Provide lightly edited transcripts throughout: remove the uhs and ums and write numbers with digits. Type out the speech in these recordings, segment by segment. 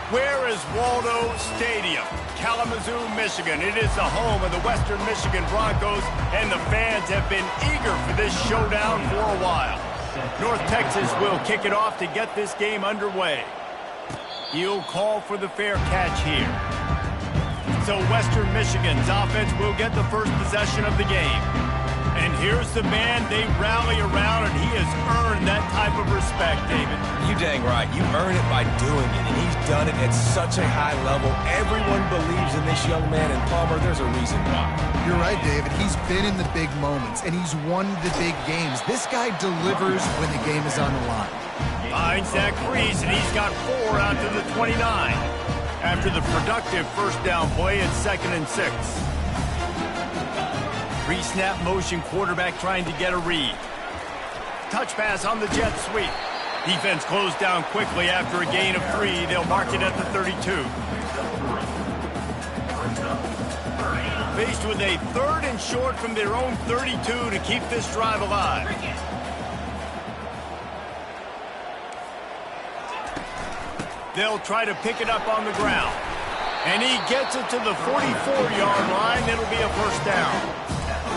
Where is Waldo Stadium? Kalamazoo, Michigan. It is the home of the Western Michigan Broncos, and the fans have been eager for this showdown for a while. North Texas will kick it off to get this game underway. He'll call for the fair catch here. So Western Michigan's offense will get the first possession of the game. And here's the man they rally around, and he has earned that type of respect, David. You dang right. You earn it by doing it, and he's done it at such a high level. Everyone believes in this young man, and Palmer, there's a reason why. You're right, David. He's been in the big moments, and he's won the big games. This guy delivers when the game is on the line. Finds that crease, and he's got 4 out to the 29. After the productive first down play at 2nd and 6. Pre-snap motion quarterback trying to get a read. Touch pass on the jet sweep. Defense closed down quickly after a gain of 3. They'll mark it at the 32. Faced with a 3rd and short from their own 32 to keep this drive alive. They'll try to pick it up on the ground. And he gets it to the 44-yard line. It'll be a first down.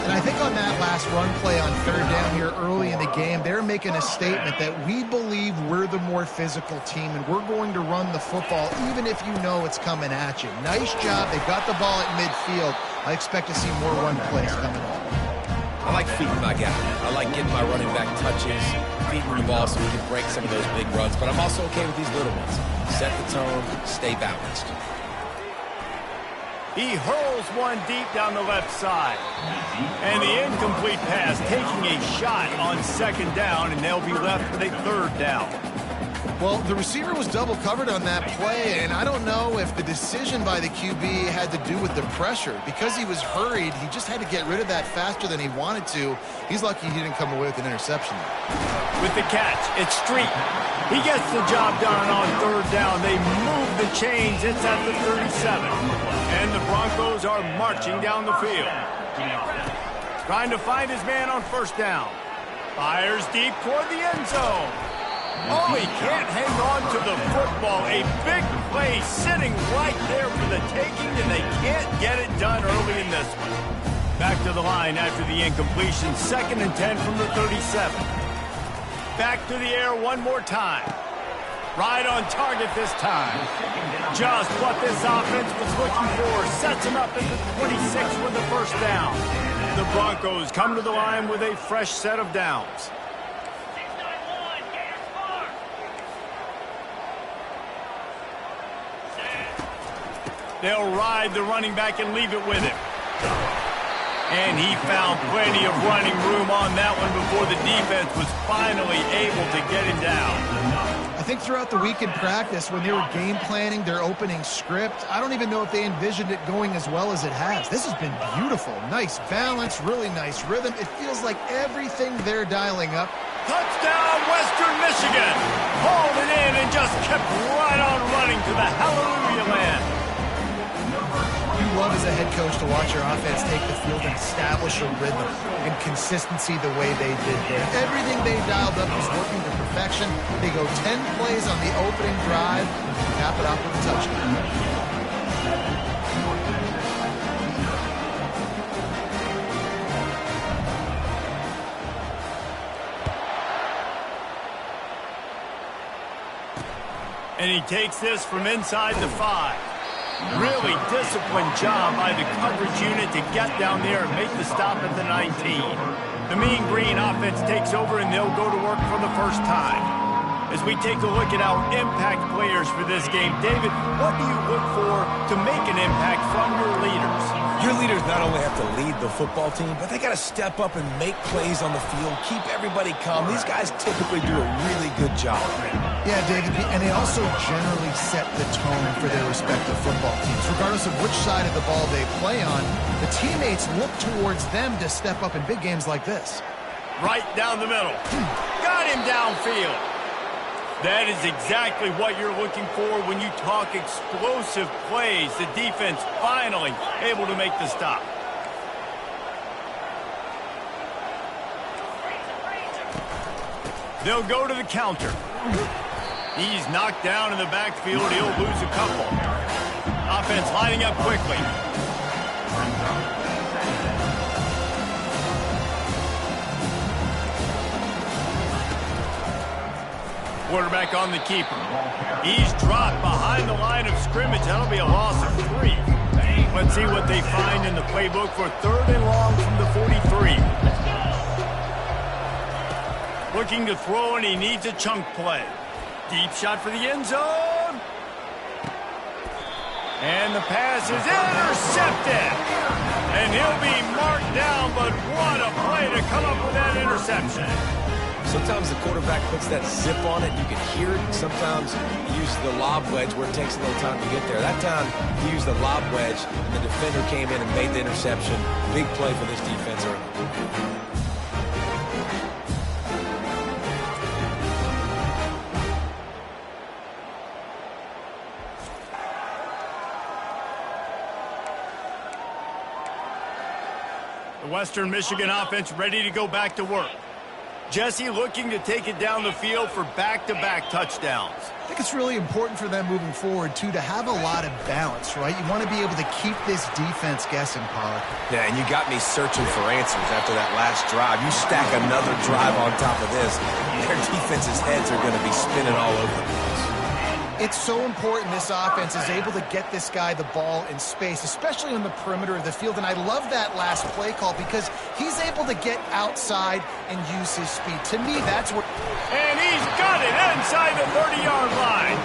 And I think on that last run play on 3rd down here early in the game, they're making a statement that we believe we're the more physical team and we're going to run the football even if you know it's coming at you. Nice job. They've got the ball at midfield. I expect to see more run plays coming up. I like feeding my guy. I like getting my running back touches, feeding the ball so we can break some of those big runs. But I'm also okay with these little ones. Set the tone, stay balanced. He hurls one deep down the left side. And the incomplete pass taking a shot on 2nd down, and they'll be left with a 3rd down. Well, the receiver was double covered on that play, and I don't know if the decision by the QB had to do with the pressure. Because he was hurried, he just had to get rid of that faster than he wanted to. He's lucky he didn't come away with an interception. With the catch, it's Street. He gets the job done on 3rd down. They move the chains. It's at the 37. And the Broncos are marching down the field. Trying to find his man on 1st down. Fires deep toward the end zone. Oh, he can't hang on to the football. A big play sitting right there for the taking, and they can't get it done early in this one. Back to the line after the incompletion. 2nd and 10 from the 37. Back to the air one more time. Right on target this time. Just what this offense was looking for. Sets him up at the 26 with the first down. The Broncos come to the line with a fresh set of downs. They'll ride the running back and leave it with him. And he found plenty of running room on that one before the defense was finally able to get him down. I think throughout the week in practice, when they were game planning their opening script, I don't even know if they envisioned it going as well as it has. This has been beautiful. Nice balance, really nice rhythm. It feels like everything they're dialing up. Touchdown, Western Michigan! Hauled it in and just kept right on running to the hallelujah land. You love as a head coach to watch your offense take the field and establish a rhythm and consistency the way they did there. Everything they dialed up is working to perfection. They go 10 plays on the opening drive and cap it off with a touchdown. And he takes this from inside the 5. Really disciplined job by the coverage unit to get down there and make the stop at the 19. The Mean Green offense takes over, and they'll go to work for the first time. As we take a look at our impact players for this game, David, what do you look for to make an impact from your leaders? Your leaders not only have to lead the football team, but they got to step up and make plays on the field, keep everybody calm. These guys typically do a really good job. Yeah, David, and they also generally set the tone for their respective football teams. Regardless of which side of the ball they play on, the teammates look towards them to step up in big games like this. Right down the middle. Got him downfield. That is exactly what you're looking for when you talk explosive plays. The defense finally able to make the stop. They'll go to the counter. He's knocked down in the backfield. He'll lose a couple. Offense lining up quickly. Quarterback on the keeper. He's dropped behind the line of scrimmage. That'll be a loss of 3. Let's see what they find in the playbook for 3rd and long from the 43. Looking to throw, and he needs a chunk play. Deep shot for the end zone. And the pass is intercepted. And he'll be marked down, but what a play to come up with that interception. Sometimes the quarterback puts that zip on it. You can hear it. Sometimes he uses the lob wedge where it takes a little time to get there. That time he used the lob wedge, and the defender came in and made the interception. Big play for this defense early. The Western Michigan offense ready to go back to work. Jesse looking to take it down the field for back-to-back touchdowns. I think it's really important for them moving forward, too, to have a lot of balance, right? You want to be able to keep this defense guessing, Pollard. Yeah, and you got me searching for answers after that last drive. You stack another drive on top of this, their defense's heads are going to be spinning all over the place. It's so important this offense is able to get this guy the ball in space, especially on the perimeter of the field. And I love that last play call because he's able to get outside and use his speed. To me, that's what... And he's got it inside the 30-yard line.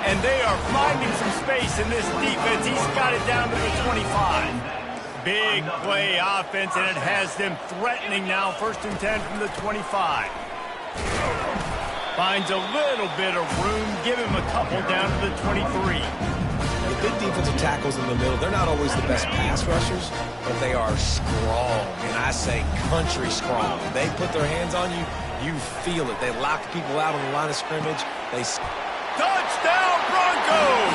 And they are finding some space in this defense. He's got it down to the 25. Big play offense, and it has them threatening now. 1st and 10 from the 25. Finds a little bit of room. Give him a couple down to the 23. The big defensive tackles in the middle, they're not always the best pass rushers, but they are strong, and I say country strong. They put their hands on you, you feel it. They lock people out on the line of scrimmage. Touchdown Broncos!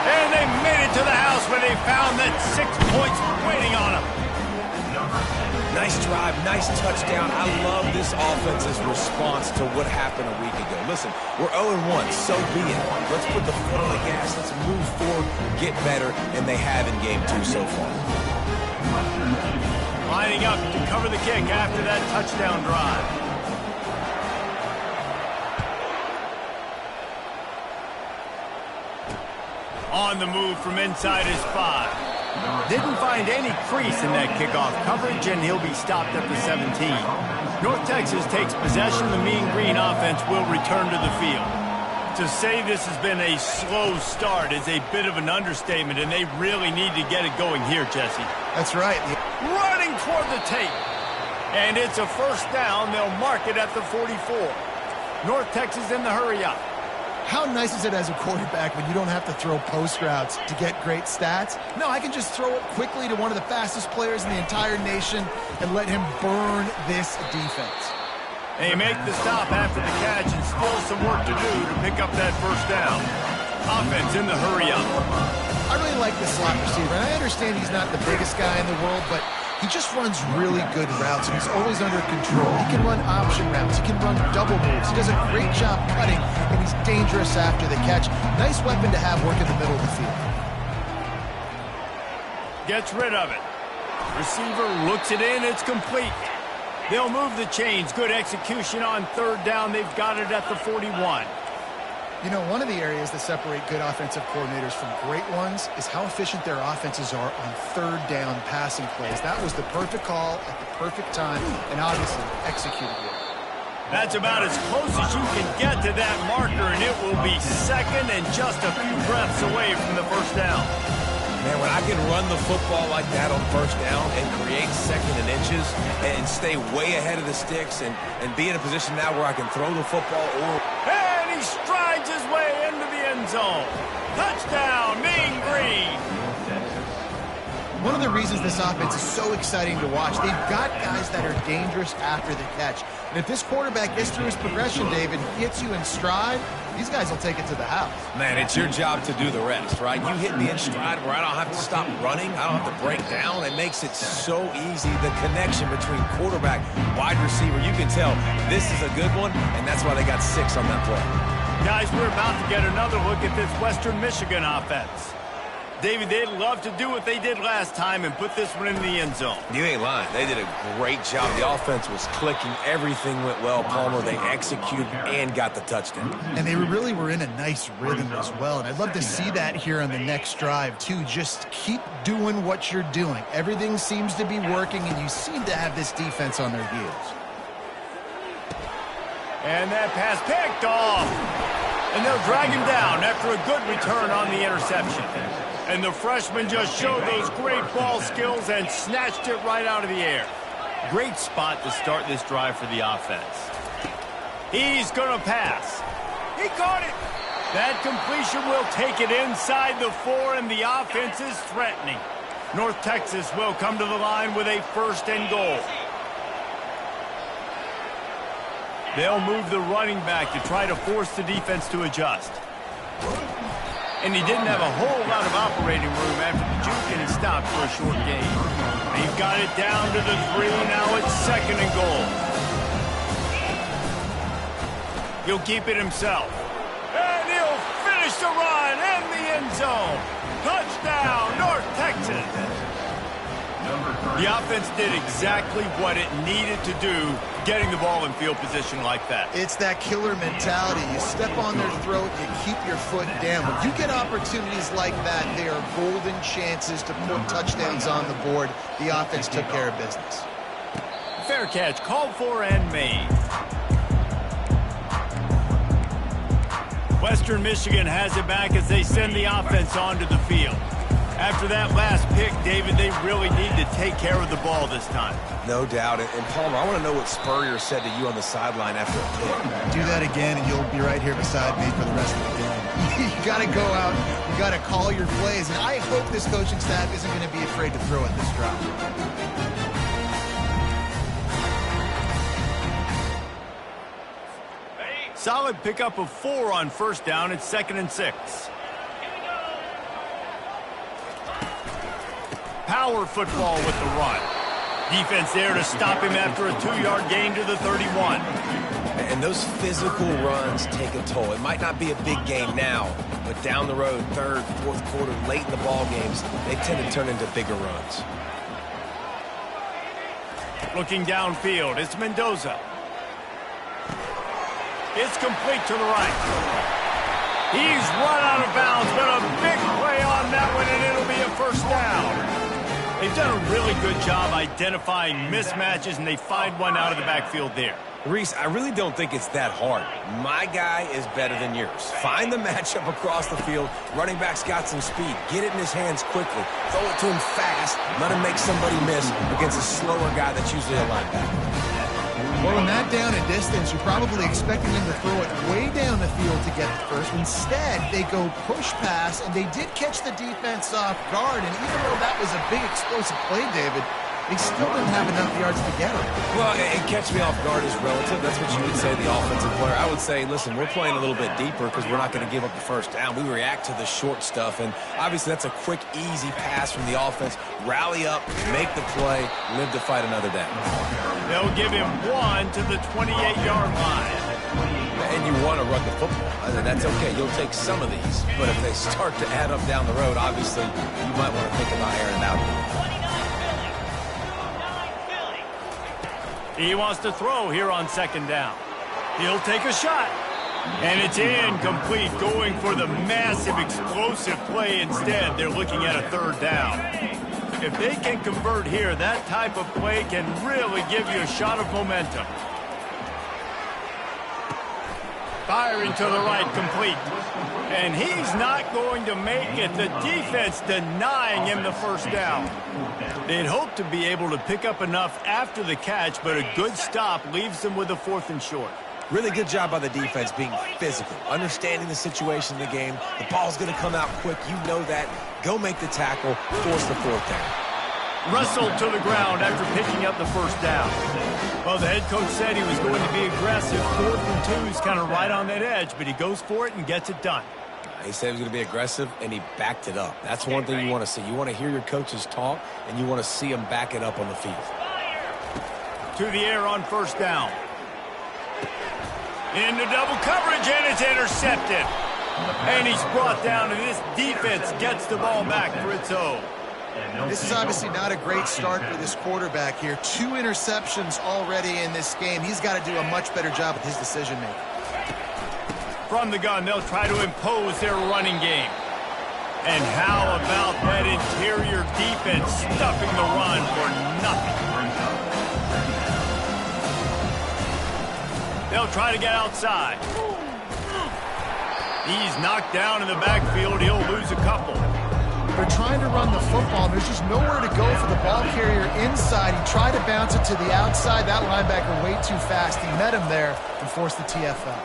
And they made it to the house where they found that 6 points waiting on them. Nice drive, nice touchdown. I love this offense's response to what happened a week ago. Listen, we're 0-1, so be it. Let's put the foot on the gas. Let's move forward, get better, and they have in game 2 so far. Lining up to cover the kick after that touchdown drive. On the move from inside his 5. Didn't find any crease in that kickoff coverage, and he'll be stopped at the 17. North Texas takes possession. The Mean Green offense will return to the field. To say this has been a slow start is a bit of an understatement, and they really need to get it going here, Jesse. That's right. Running toward the tape. And it's a 1st down. They'll mark it at the 44. North Texas in the hurry-up. How nice is it as a quarterback when you don't have to throw post routes to get great stats? No, I can just throw it quickly to one of the fastest players in the entire nation and let him burn this defense. They make the stop after the catch and still some work to do to pick up that 1st down. Offense in the hurry-up. I really like this slot receiver, and I understand he's not the biggest guy in the world, but he just runs really good routes, and he's always under control. He can run option routes. He can run double moves. He does a great job cutting, and he's dangerous after the catch. Nice weapon to have work in the middle of the field. Gets rid of it. Receiver looks it in. It's complete. They'll move the chains. Good execution on 3rd down. They've got it at the 41. You know, one of the areas that separate good offensive coordinators from great ones is how efficient their offenses are on 3rd down passing plays. That was the perfect call at the perfect time and obviously executed well. That's about as close as you can get to that marker, and it will be 2nd and just a few breaths away from the 1st down. Man, when I can run the football like that on 1st down and create 2nd and inches and stay way ahead of the sticks and be in a position now where I can throw the football or... And he strides his way into the end zone. Touchdown, Mean Green. One of the reasons this offense is so exciting to watch, they've got guys that are dangerous after the catch. And if this quarterback gets through his progression, David, gets you in stride, these guys will take it to the house. Man, it's your job to do the rest, right? You hit me in stride where I don't have to stop running. I don't have to break down. It makes it so easy. The connection between quarterback, wide receiver, you can tell this is a good one, and that's why they got 6 on that play. Guys, we're about to get another look at this Western Michigan offense. David, they'd love to do what they did last time and put this one in the end zone. You ain't lying. They did a great job. The offense was clicking. Everything went well. Palmer, they executed and got the touchdown. And they really were in a nice rhythm as well. And I'd love to see that here on the next drive, too. Just keep doing what you're doing. Everything seems to be working, and you seem to have this defense on their heels. And that pass picked off. And they'll drag him down after a good return on the interception. And the freshman just showed those great ball skills and snatched it right out of the air. Great spot to start this drive for the offense. He's going to pass. He caught it. That completion will take it inside the 4, and the offense is threatening. North Texas will come to the line with a 1st and goal. They'll move the running back to try to force the defense to adjust. And he didn't have a whole lot of operating room after the juke, and he stopped for a short gain. They've got it down to the 3. Now it's 2nd and goal. He'll keep it himself. And he'll finish the run in the end zone. Touchdown, North Texas. The offense did exactly what it needed to do, getting the ball in field position like that. It's that killer mentality. You step on their throat, you keep your foot down. When you get opportunities like that, they are golden chances to put touchdowns on the board. The offense took care of business. Fair catch, called for and made. Western Michigan has it back as they send the offense onto the field. After that last pick, David, they really need to take care of the ball this time. No doubt. And Palmer, I want to know what Spurrier said to you on the sideline after a pick. Do that again, and you'll be right here beside me for the rest of the game. You got to go out. You got to call your plays. And I hope this coaching staff isn't going to be afraid to throw at this drive. Solid pickup of 4 on 1st down. It's 2nd and 6. Power football with the run. Defense there to stop him after a 2-yard gain to the 31. And those physical runs take a toll. It might not be a big game now, but down the road, 3rd, 4th quarter, late in the ball games, they tend to turn into bigger runs. Looking downfield, it's Mendoza. It's complete to the right. He's run out of bounds, but a big play on that one, and it'll be a 1st down. They've done a really good job identifying mismatches, and they find one out of the backfield there. Reese, I really don't think it's that hard. My guy is better than yours. Find the matchup across the field. Running back's got some speed. Get it in his hands quickly. Throw it to him fast. Let him make somebody miss against a slower guy that's usually a linebacker. Well, in that down and distance, you're probably expecting them to throw it way down the field to get the 1st. Instead, they go push pass, and they did catch the defense off guard. And even though that was a big explosive play, David, they still didn't have enough yards to get it. Well, and catch me off guard is relative. That's what you would say, the offensive player. I would say, listen, we're playing a little bit deeper because we're not going to give up the 1st down. We react to the short stuff, and obviously that's a quick, easy pass from the offense. Rally up, make the play, live to fight another down. They'll give him 1 to the 28-yard line. And you want to run the football. That's okay. You'll take some of these. But if they start to add up down the road, obviously, you might want to think about airing it out. He wants to throw here on 2nd down. He'll take a shot. And it's incomplete, going for the massive explosive play instead. They're looking at a 3rd down. If they can convert here, that type of play can really give you a shot of momentum. Firing to the right, complete. And he's not going to make it. The defense denying him the 1st down. They'd hoped to be able to pick up enough after the catch, but a good stop leaves them with a 4th and short. Really good job by the defense being physical, understanding the situation in the game. The ball's going to come out quick. You know that. Go make the tackle, force the 4th down. Wrestled to the ground after picking up the 1st down. Well, the head coach said he was going to be aggressive. 4th and 2 is kind of right on that edge, but he goes for it and gets it done. He said he was going to be aggressive, and he backed it up. That's one thing you want to see. You want to hear your coaches talk, and you want to see them back it up on the field. To the air on 1st down. Into double coverage, and it's intercepted. And he's brought down, and this defense gets the ball back for its own. This is obviously not a great start for this quarterback here. 2 interceptions already in this game. He's got to do a much better job with his decision-making. From the gun, they'll try to impose their running game. And how about that interior defense stuffing the run for nothing? They'll try to get outside. He's knocked down in the backfield. He'll lose a couple. They're trying to run the football, and there's just nowhere to go for the ball carrier inside. He tried to bounce it to the outside. That linebacker way too fast. He met him there and forced the TFL.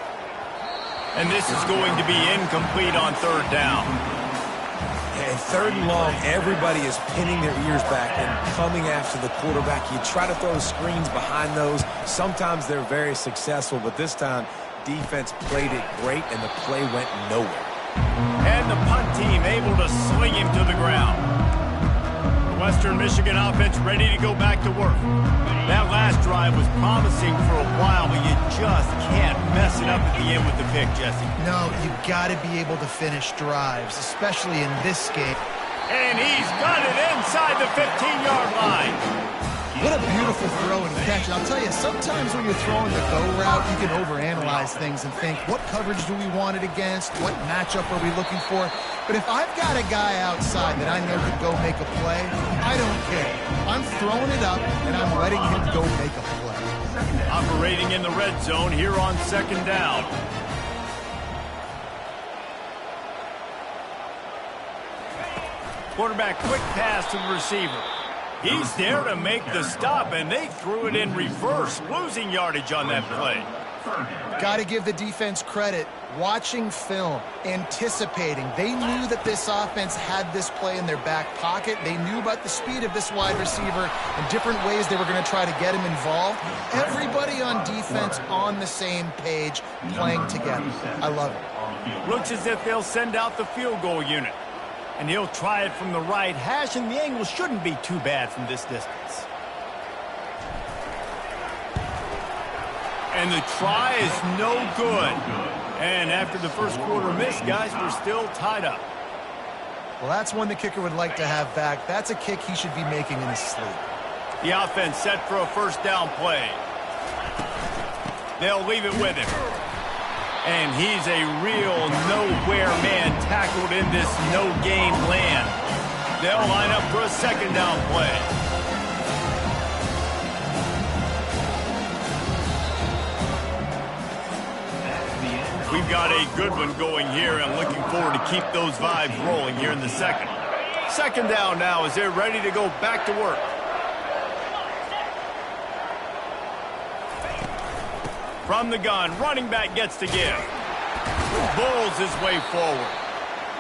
And this is going to be incomplete on 3rd down. And 3rd and long, everybody is pinning their ears back and coming after the quarterback. You try to throw screens behind those. Sometimes they're very successful, but this time, defense played it great, and the play went nowhere. And the punt team able to sling him to the ground. The Western Michigan offense ready to go back to work. That last drive was promising for a while, but you just can't mess it up at the end with the pick, Jesse. No, you've got to be able to finish drives, especially in this game. And he's got it inside the 15-yard line. What a beautiful throw and catch. And I'll tell you, sometimes when you're throwing the go route, you can overanalyze things and think, what coverage do we want it against? What matchup are we looking for? But if I've got a guy outside that I know could go make a play, I don't care. I'm throwing it up, and I'm letting him go make a play. Operating in the red zone here on 2nd down. Quarterback quick pass to the receiver. He's there to make the stop, and they threw it in reverse, losing yardage on that play. Got to give the defense credit. Watching film, anticipating. They knew that this offense had this play in their back pocket. They knew about the speed of this wide receiver and different ways they were going to try to get him involved. Everybody on defense on the same page, playing together. I love it. Looks as if they'll send out the field goal unit. And he'll try it from the right hash, and the angle shouldn't be too bad from this distance. And the try is no good. And after the first quarter miss, guys, we're still tied up. Well, that's one the kicker would like to have back. That's a kick he should be making in his sleep. The offense set for a 1st down play. They'll leave it with him. And he's a real nowhere man tackled in this no-game land. They'll line up for a 2nd down play. We've got a good one going here, and looking forward to keep those vibes rolling here in the 2nd. 2nd down now as they're ready to go back to work. From the gun, running back gets to give. Bulls his way forward.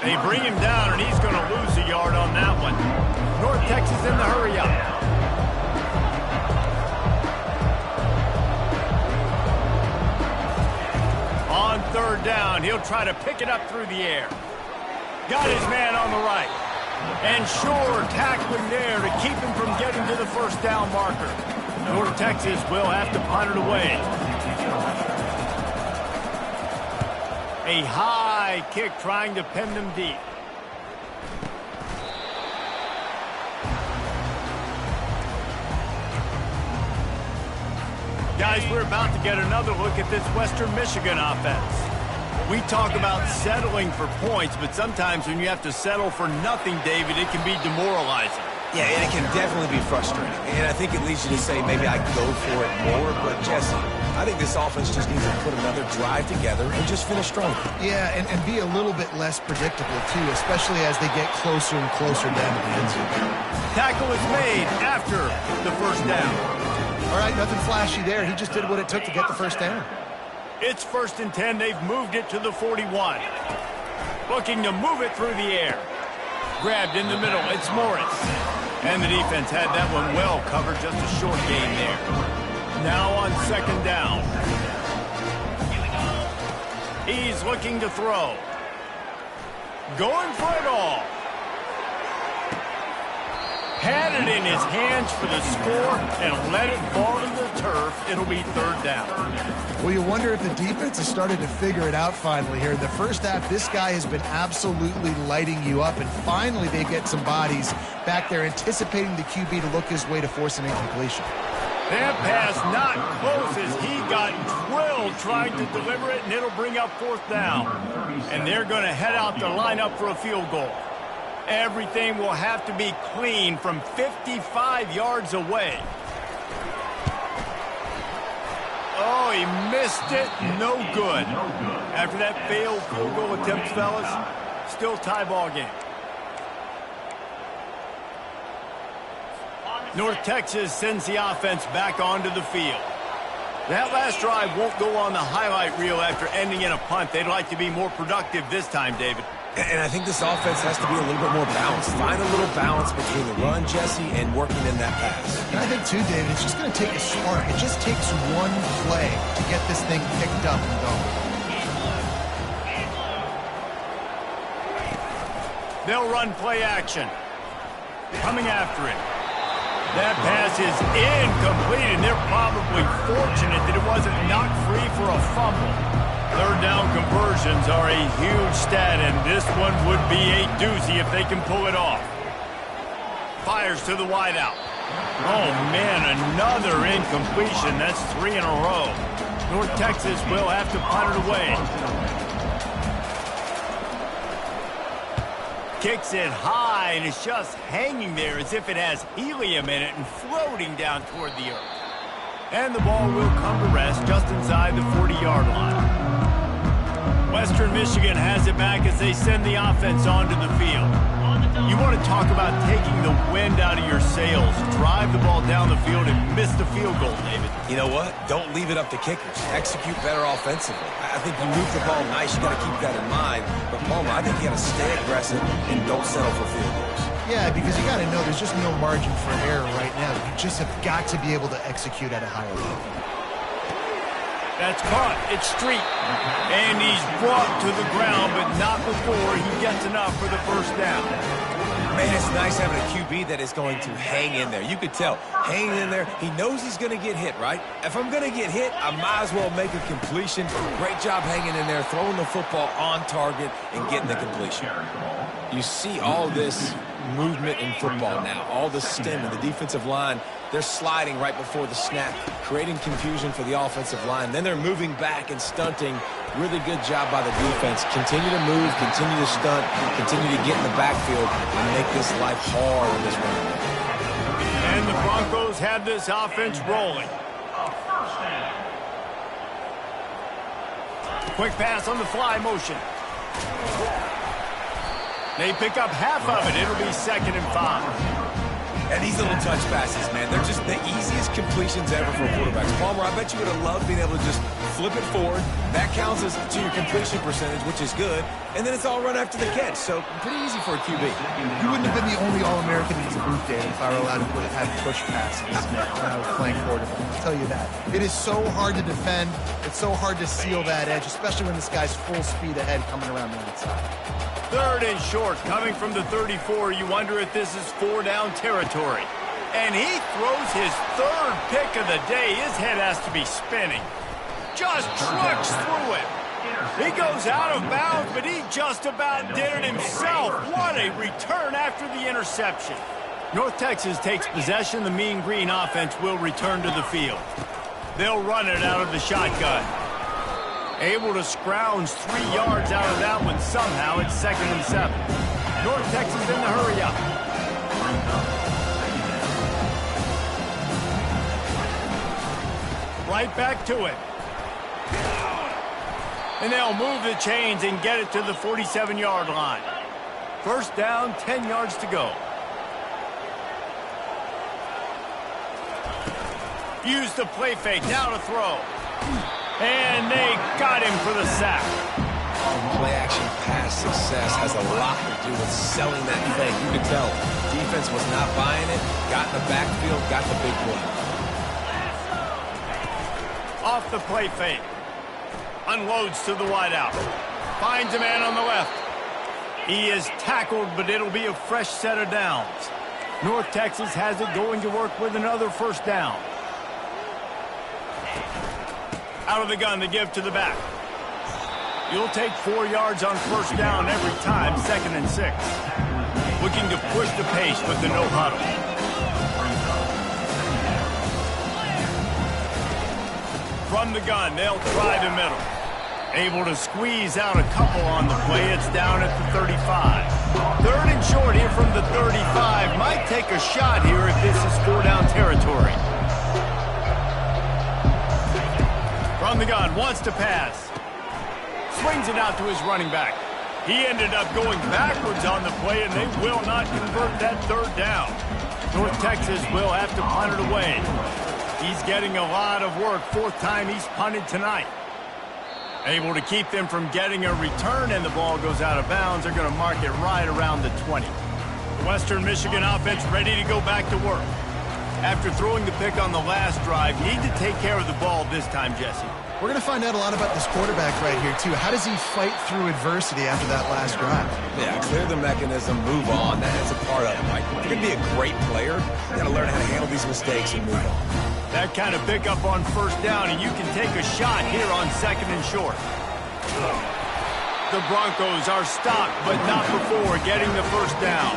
They bring him down, and he's going to lose a yard on that one. North Texas in the hurry up. On 3rd down, he'll try to pick it up through the air. Got his man on the right. And sure, tackling there to keep him from getting to the 1st down marker. North Texas will have to punt it away. A high kick trying to pin them deep. Guys, we're about to get another look at this Western Michigan offense. We talk about settling for points, but sometimes when you have to settle for nothing, David, it can be demoralizing. Yeah, and it can definitely be frustrating. And I think it leads you to say maybe I go for it more. But, Jesse, I think this offense just needs to put another drive together and just finish strong. Yeah, and be a little bit less predictable, too, especially as they get closer and closer down to the end zone. Tackle is made after the 1st down. All right, nothing flashy there. He just did what it took to get the 1st down. It's 1st and 10. They've moved it to the 41. Looking to move it through the air. Grabbed in the middle. It's Morris. And the defense had that one well covered. Just a short gain there. Now on 2nd down. He's looking to throw. Going for it all. Had it in his hands for the score and let it fall to the turf. It'll be third down. Well, you wonder if the defense has started to figure it out finally here. In the first half, this guy has been absolutely lighting you up, and finally they get some bodies back there anticipating the QB to look his way to force an incompletion. That pass not close as he got drilled trying to deliver it, and it'll bring up fourth down. And they're going to head out to line up for a field goal. Everything will have to be clean from 55 yards away. Oh, he missed it. No good. After that failed field goal attempt, fellas, still tie ball game. North Texas sends the offense back onto the field. That last drive won't go on the highlight reel after ending in a punt. They'd like to be more productive this time, David. And I think this offense has to be a little bit more balanced. Find a little balance between the run, Jesse, and working in that pass. And I think, too, David, it's just going to take a spark. It just takes one play to get this thing picked up and going. They'll run play action. Coming after it. That pass is incomplete, and they're probably fortunate that it wasn't knocked free for a fumble. Third down conversions are a huge stat, and this one would be a doozy if they can pull it off. Fires to the wideout. Oh, man, another incompletion. That's 3 in a row. North Texas will have to punt it away. Kicks it high, and it's just hanging there as if it has helium in it and floating down toward the earth. And the ball will come to rest just inside the 40-yard line. Western Michigan has it back as they send the offense onto the field. You want to talk about taking the wind out of your sails. Drive the ball down the field and miss the field goal, David. You know what? Don't leave it up to kickers. Execute better offensively. I think you move the ball nice. You got to keep that in mind. But, Palmer, I think you got to stay aggressive and don't settle for field goals. Yeah, because you got to know there's just no margin for error right now. You just have got to be able to execute at a higher level. That's caught. It's Street. And he's brought to the ground, but not before he gets enough for the first down. Man, it's nice having a QB that is going to hang in there. You could tell. Hanging in there. He knows he's going to get hit, right? If I'm going to get hit, I might as well make a completion. Great job hanging in there, throwing the football on target, and getting the completion. You see all this movement in football now. All the stem and the defensive line. They're sliding right before the snap, creating confusion for the offensive line. Then they're moving back and stunting. Really good job by the defense. Continue to move, continue to stunt, continue to get in the backfield and make this life hard on this run. And the Broncos have this offense rolling. Quick pass on the fly motion. They pick up half of it. It'll be 2nd and 5. And these little touch passes, man, they're just the easiest completions ever for quarterbacks. Palmer, I bet you would have loved being able to just flip it forward. That counts as to your completion percentage, which is good. And then it's all run after the catch. So pretty easy for a QB. You wouldn't have been the only All-American in the group, Dave, if I were allowed to have push passes when I was playing quarterback. I'll tell you that. It is so hard to defend. It's so hard to seal that edge, especially when this guy's full speed ahead coming around the outside. 3rd and short, coming from the 34. You wonder if this is 4-down territory. And he throws his 3rd pick of the day. His head has to be spinning. Just trucks through it. He goes out of bounds, but he just about did it himself. What a return after the interception. North Texas takes possession. The Mean Green offense will return to the field. They'll run it out of the shotgun. Able to scrounge 3 yards out of that one somehow. It's 2nd and 7. North Texas in the hurry up. Right back to it. And they'll move the chains and get it to the 47-yard line. First down, 10 yards to go. Use the play fake. Now to throw. And they got him for the sack. Play-action pass success has a lot to do with selling that fake. You can tell defense was not buying it, got in the backfield, got the big play. Off the play fake. Unloads to the wideout. Finds a man on the left. He is tackled, but it'll be a fresh set of downs. North Texas has it going to work with another first down. Out of the gun, they give to the back. You'll take 4 yards on first down every time, 2nd and 6. Looking to push the pace with the no huddle. From the gun, they'll try the middle. Able to squeeze out a couple on the play. It's down at the 35. 3rd and short here from the 35. Might take a shot here if this is 4-down territory. From the gun, wants to pass. Swings it out to his running back. He ended up going backwards on the play, and they will not convert that 3rd down. North Texas will have to punt it away. He's getting a lot of work. 4th time he's punted tonight. Able to keep them from getting a return, and the ball goes out of bounds. They're going to mark it right around the 20. The Western Michigan offense ready to go back to work. After throwing the pick on the last drive, need to take care of the ball this time, Jesse. We're going to find out a lot about this quarterback right here, too. How does he fight through adversity after that last drive? Yeah, clear the mechanism, move on. That's a part of it, right? You're going to be a great player. You got to learn how to handle these mistakes and move on. That kind of pickup on first down, and you can take a shot here on 2nd and short. The Broncos are stopped, but not before getting the first down.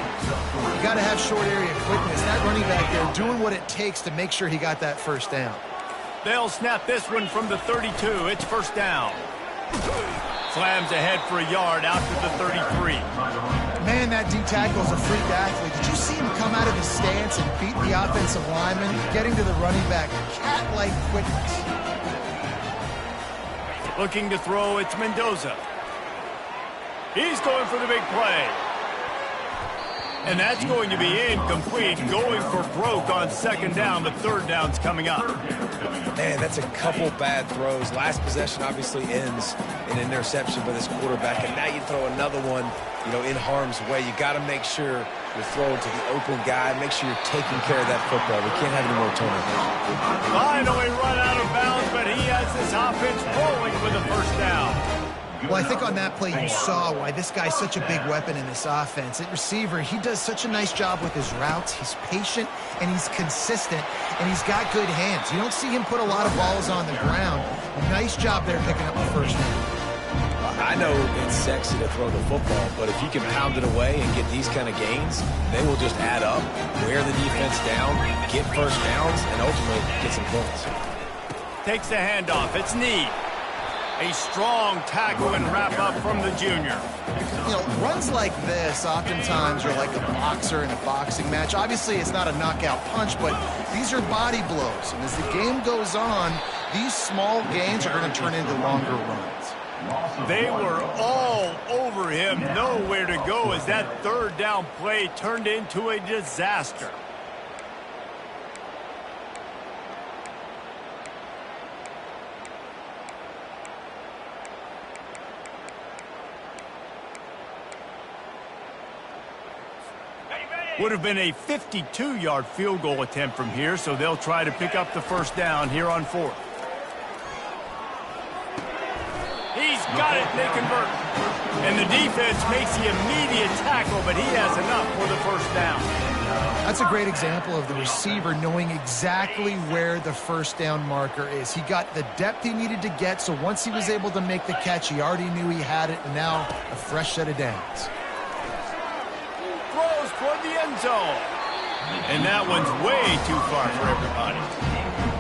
You got to have short area quickness. That running back there doing what it takes to make sure he got that first down. They'll snap this one from the 32. It's first down. Slams ahead for a yard out to the 33. Man, that D-tackle's a freak athlete. Did you see him come out of his stance and beat the offensive lineman, getting to the running back? Cat-like quickness. Looking to throw, it's Mendoza. He's going for the big play. And that's going to be incomplete. Going for broke on 2nd down, but 3rd down's coming up. Man, that's a couple bad throws. Last possession obviously ends in an interception by this quarterback, and now you throw another one, in harm's way. You got to make sure you're throwing to the open guy. Make sure you're taking care of that football. We can't have any more turnovers. Finally run out of bounds, but he has this offense rolling with a first down. Well, I think on that play you saw why this guy's such a big weapon in this offense. At receiver, he does such a nice job with his routes. He's patient, and he's consistent, and he's got good hands. You don't see him put a lot of balls on the ground. Nice job there picking up the first down. I know it's sexy to throw the football, but if you can pound it away and get these kind of gains, they will just add up, wear the defense down, get first downs, and ultimately get some points. Takes the handoff. It's Need. A strong tackle and wrap up from the junior. Runs like this oftentimes are like a boxer in a boxing match. Obviously, it's not a knockout punch, but these are body blows. And as the game goes on, these small gains are going to turn into longer runs. They were all over him, nowhere to go as that 3rd down play turned into a disaster. Would have been a 52-yard field goal attempt from here, so they'll try to pick up the first down here on 4th. He's got it, they convert. And the defense makes the immediate tackle, but he has enough for the first down. That's a great example of the receiver knowing exactly where the first down marker is. He got the depth he needed to get, so once he was able to make the catch, he already knew he had it, and now a fresh set of downs. Throws toward the end zone. And that one's way too far for everybody.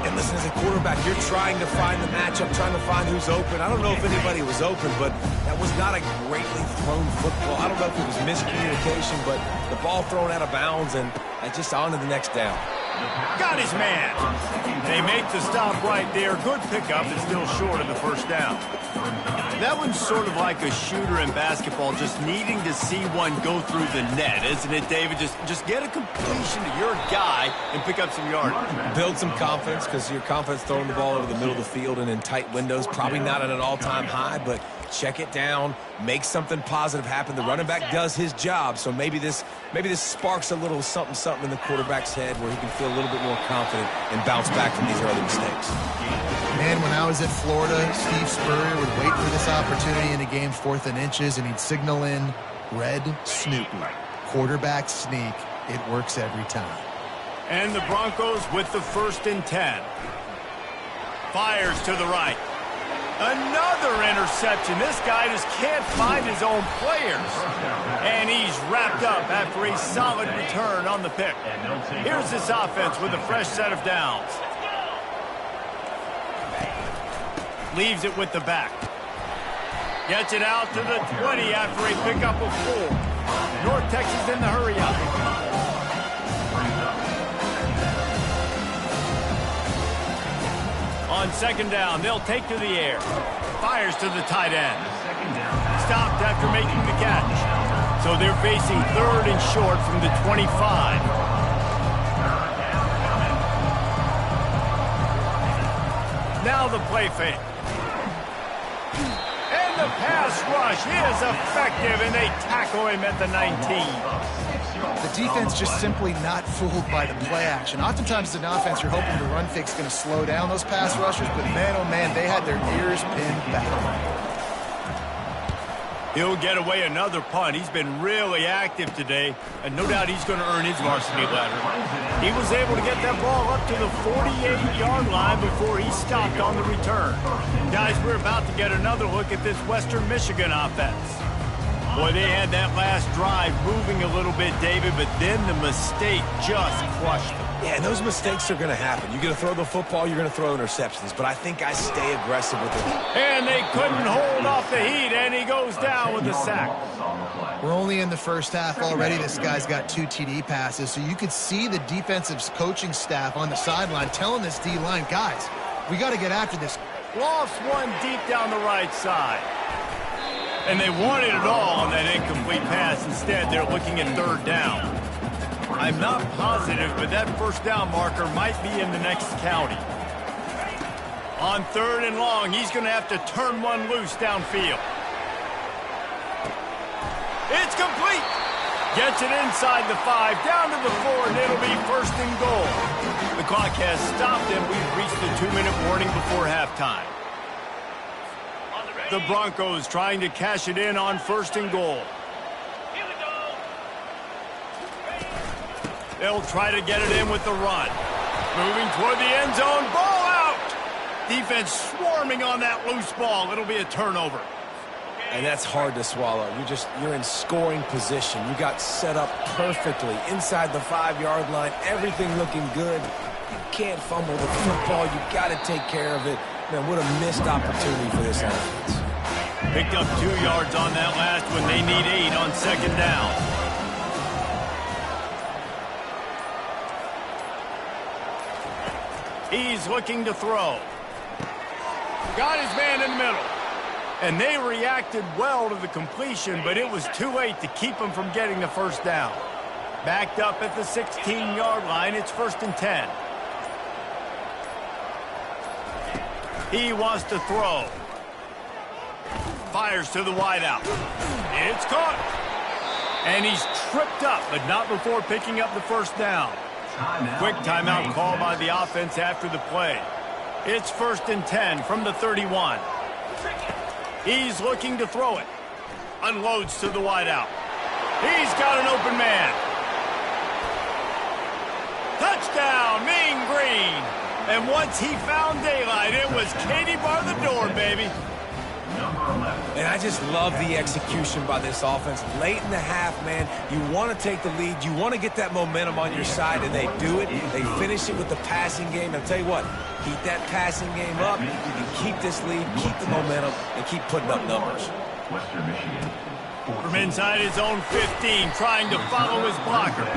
And listen, as a quarterback, you're trying to find the matchup, trying to find who's open. I don't know if anybody was open, but that was not a greatly thrown football. I don't know if it was miscommunication, but the ball thrown out of bounds and just on to the next down. Got his man. They make the stop right there. Good pickup, and still short of the first down. That one's sort of like a shooter in basketball, just needing to see one go through the net, isn't it, David? Just get a completion to your guy and pick up some yardage. Build some confidence, because your confidence throwing the ball over the middle of the field and in tight windows, probably not at an all-time high, but check it down, make something positive happen. The running back does his job, so maybe this sparks a little something in the quarterback's head where he can feel a little bit more confident and bounce back from these early mistakes. Man, when I was at Florida, Steve Spurrier would wait for this opportunity in a game 4th and inches, and he'd signal in red Snoopy. Quarterback sneak. It works every time. And the Broncos with the 1st and 10. Fires to the right. Another interception. This guy just can't find his own players. And he's wrapped up after a solid return on the pick. Here's this offense with a fresh set of downs. Leaves it with the back. Gets it out to the 20 after a pickup of 4. North Texas in the hurry-up. On second down, they'll take to the air. Fires to the tight end. Stopped after making the catch. So they're facing 3rd and short from the 25. Now the play fake. And the pass rush is effective, and they tackle him at the 19. The defense just simply not fooled by the play action. Oftentimes, as an offense, you're hoping the run fake's going to slow down those pass rushers, but man, oh man, they had their ears pinned back. He'll get away another punt. He's been really active today, and no doubt he's going to earn his varsity ladder. He was able to get that ball up to the 48-yard line before he stopped on the return. Guys, we're about to get another look at this Western Michigan offense. Boy, they had that last drive moving a little bit, David, but then the mistake just crushed them. Yeah, and those mistakes are going to happen. You're going to throw the football, you're going to throw interceptions, but I think I stay aggressive with it. And they couldn't hold off the heat, and he goes down with a sack. We're only in the first half already. This guy's got 2 TD passes, so you could see the defensive coaching staff on the sideline telling this D-line, guys, we got to get after this. Lost one deep down the right side. And they wanted it all on that incomplete pass. Instead, they're looking at 3rd down. I'm not positive, but that first down marker might be in the next county. On 3rd and long, he's going to have to turn one loose downfield. It's complete. Gets it inside the 5, down to the 4, and it'll be 1st and goal. The clock has stopped, and we've reached the 2-minute warning before halftime. The Broncos trying to cash it in on 1st and goal. They'll try to get it in with the run. Moving toward the end zone. Ball out! Defense swarming on that loose ball. It'll be a turnover. And that's hard to swallow. You're in scoring position. You got set up perfectly inside the 5-yard line. Everything looking good. You can't fumble the football. You got to take care of it. Man, what a missed opportunity for this offense. Picked up 2 yards on that last one. They need 8 on 2nd down. He's looking to throw. Got his man in the middle. And they reacted well to the completion, but it was too late to keep him from getting the 1st down. Backed up at the 16-yard line. It's 1st and 10. He wants to throw. Fires to the wideout. It's caught. And he's tripped up, but not before picking up the 1st down. Quick timeout call by the offense after the play. It's 1st and 10 from the 31. He's looking to throw it. Unloads to the wideout. He's got an open man. Touchdown, Mean Green. And once he found daylight, it was Katie bar the door, baby. And I just love the execution by this offense. Late in the half, man, you want to take the lead. You want to get that momentum on your side, and they do it. They finish it with the passing game. I'll tell you what, keep that passing game up. You can keep this lead, keep the momentum, and keep putting up numbers. From inside his own 15, trying to follow his blockers.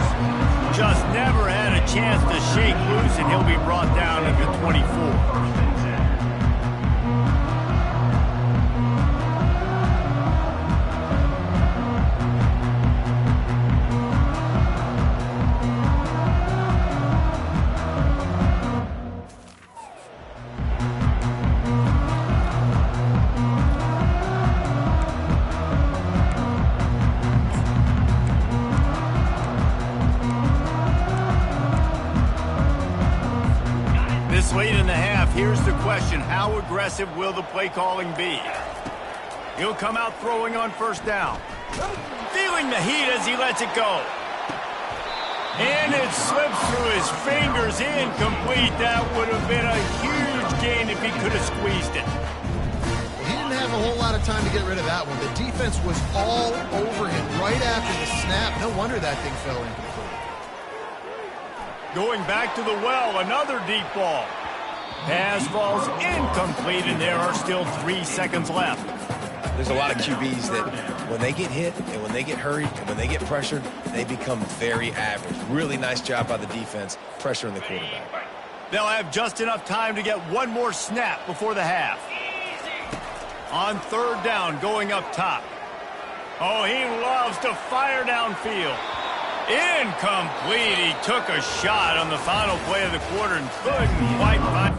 Just never had a chance to shake loose, and he'll be brought down at the 24. Late in the half, here's the question. How aggressive will the play calling be? He'll come out throwing on 1st down. Feeling the heat as he lets it go. And it slips through his fingers, incomplete. That would have been a huge gain if he could have squeezed it. Well, he didn't have a whole lot of time to get rid of that one. The defense was all over him right after the snap. No wonder that thing fell incomplete. Going back to the well, another deep ball. Pass falls incomplete, and there are still 3 seconds left. There's a lot of QBs that when they get hit and when they get hurried and when they get pressured, they become very average. Really nice job by the defense, pressuring the quarterback. They'll have just enough time to get one more snap before the half. On third down, going up top. Oh, he loves to fire downfield. Incomplete. He took a shot on the final play of the quarter and couldn't quite find.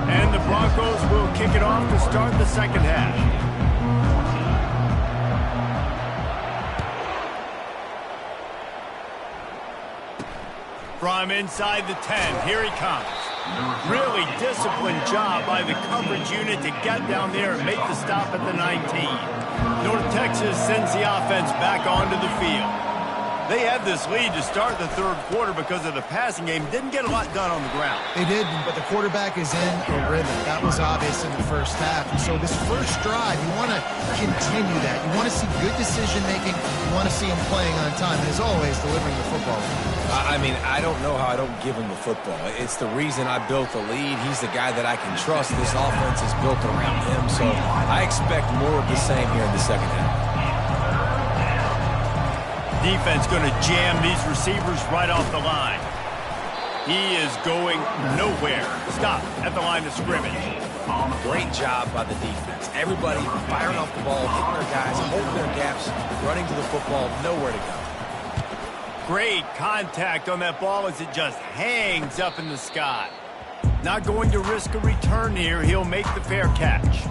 And the Broncos will kick it off to start the second half. From inside the 10, here he comes. Really disciplined job by the coverage unit to get down there and make the stop at the 19. North Texas sends the offense back onto the field. They had this lead to start the third quarter because of the passing game. Didn't get a lot done on the ground. They didn't, but the quarterback is in a rhythm. That was obvious in the first half. And so this first drive, you want to continue that. You want to see good decision-making. You want to see him playing on time. And as always, delivering the football. I mean, I don't know how I don't give him the football. It's the reason I built the lead. He's the guy that I can trust. This offense is built around him. So I expect more of the same here in the second half. Defense going to jam these receivers right off the line. He is going nowhere. Stop at the line of scrimmage. Great job by the defense. Everybody firing off the ball, hitting their guys, holding their gaps, running to the football, nowhere to go. Great contact on that ball as it just hangs up in the sky. Not going to risk a return here. He'll make the fair catch.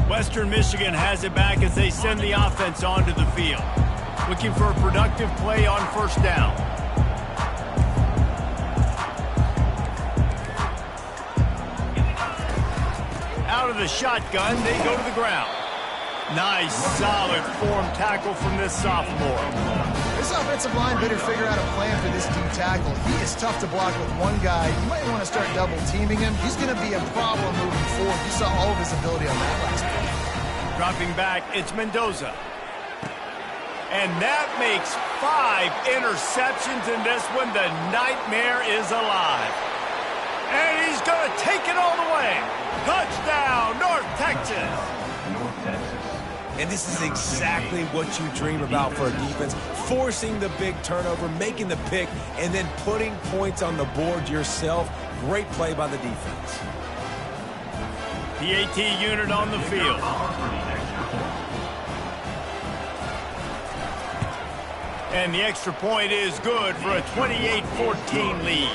Western Michigan has it back as they send the offense onto the field. Looking for a productive play on first down. Out of the shotgun, they go to the ground. Nice, solid form tackle from this sophomore. This offensive line better figure out a plan for this D tackle. He is tough to block with one guy. You might want to start double teaming him. He's going to be a problem moving forward. You saw all of his ability on that last play. Dropping back, it's Mendoza. And that makes 5 interceptions in this one. The nightmare is alive. And he's going to take it all the way. Touchdown, North Texas. And this is exactly what you dream about for a defense. Forcing the big turnover, making the pick, and then putting points on the board yourself. Great play by the defense. The AT unit on the field. And the extra point is good for a 28-14 lead.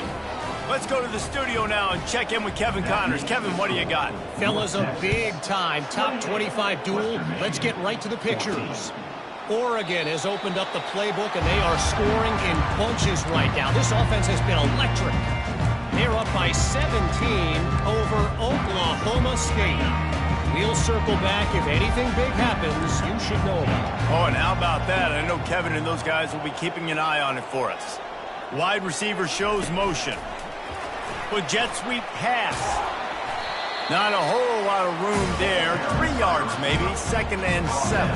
Let's go to the studio now and check in with Kevin Connors. Kevin, what do you got? Fellas, a big-time top 25 duel. Let's get right to the pictures. Oregon has opened up the playbook, and they are scoring in bunches right now. This offense has been electric. They're up by 17 over Oklahoma State. We'll circle back. If anything big happens, you should know about it. Oh, and how about that? I know Kevin and those guys will be keeping an eye on it for us. Wide receiver shows motion. With jet sweep pass. Not a whole lot of room there. 3 yards maybe. 2nd and 7.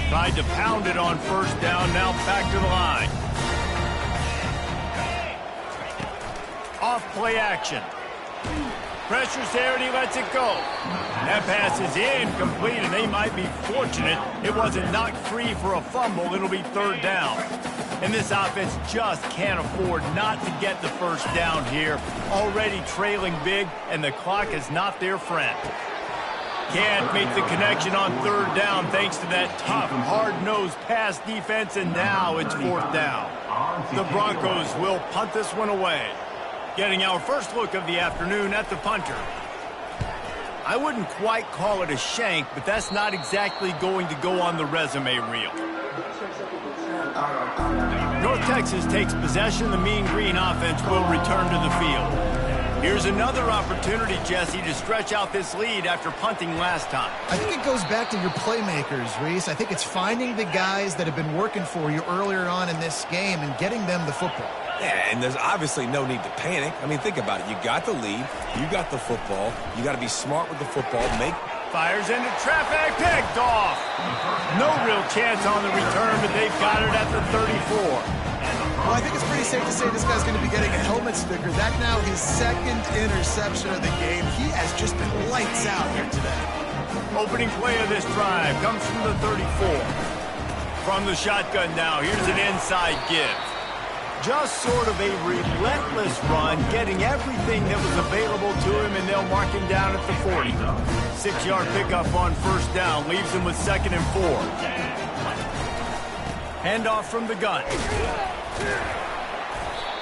Tried to pound it on first down. Now back to the line. Off play action. Pressure's there and he lets it go. That pass is incomplete and they might be fortunate it wasn't knocked free for a fumble. It'll be 3rd down. And this offense just can't afford not to get the first down here. Already trailing big and the clock is not their friend. Can't make the connection on 3rd down thanks to that tough, hard-nosed pass defense, and now it's 4th down. The Broncos will punt this one away. Getting our first look of the afternoon at the punter. I wouldn't quite call it a shank, but that's not exactly going to go on the resume reel. North Texas takes possession. The Mean Green offense will return to the field. Here's another opportunity, Jesse, to stretch out this lead after punting last time. I think it goes back to your playmakers, Reese. I think it's finding the guys that have been working for you earlier on in this game and getting them the football. Yeah, and there's obviously no need to panic. I mean, think about it. You got the lead. You got the football. You got to be smart with the football. Fires into traffic. Picked off. No real chance on the return, but they've got it at the 34. Well, I think it's pretty safe to say this guy's going to be getting a helmet sticker. That now his 2nd interception of the game. He has just been lights out here today. Opening play of this drive comes from the 34. From the shotgun now, here's an inside give. Just sort of a relentless run, getting everything that was available to him, and they'll mark him down at the 40. 6-yard pickup on first down, leaves him with 2nd and 4. Handoff from the gun.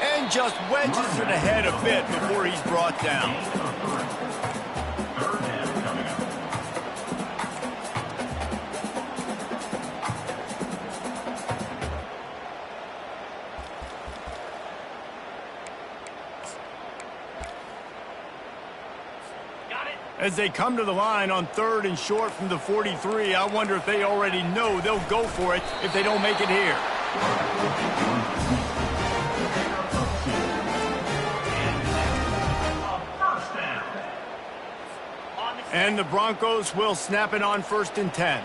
And just wedges it ahead a bit before he's brought down. As they come to the line on 3rd and short from the 43, I wonder if they already know they'll go for it if they don't make it here. And the Broncos will snap it on 1st and 10.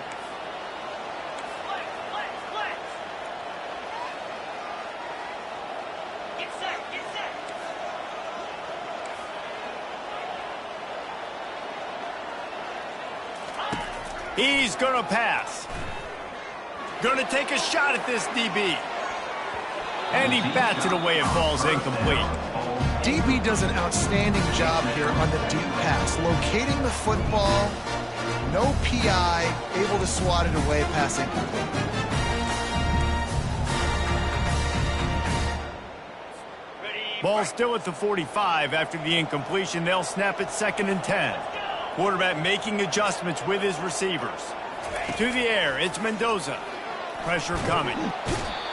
He's going to pass. Going to take a shot at this DB. And he bats it away. It falls incomplete. DB does an outstanding job here on the deep pass. Locating the football, no PI, able to swat it away, pass incomplete. Ball still at the 45 after the incompletion. They'll snap it 2nd and 10. Quarterback making adjustments with his receivers. To the air, it's Mendoza. Pressure coming.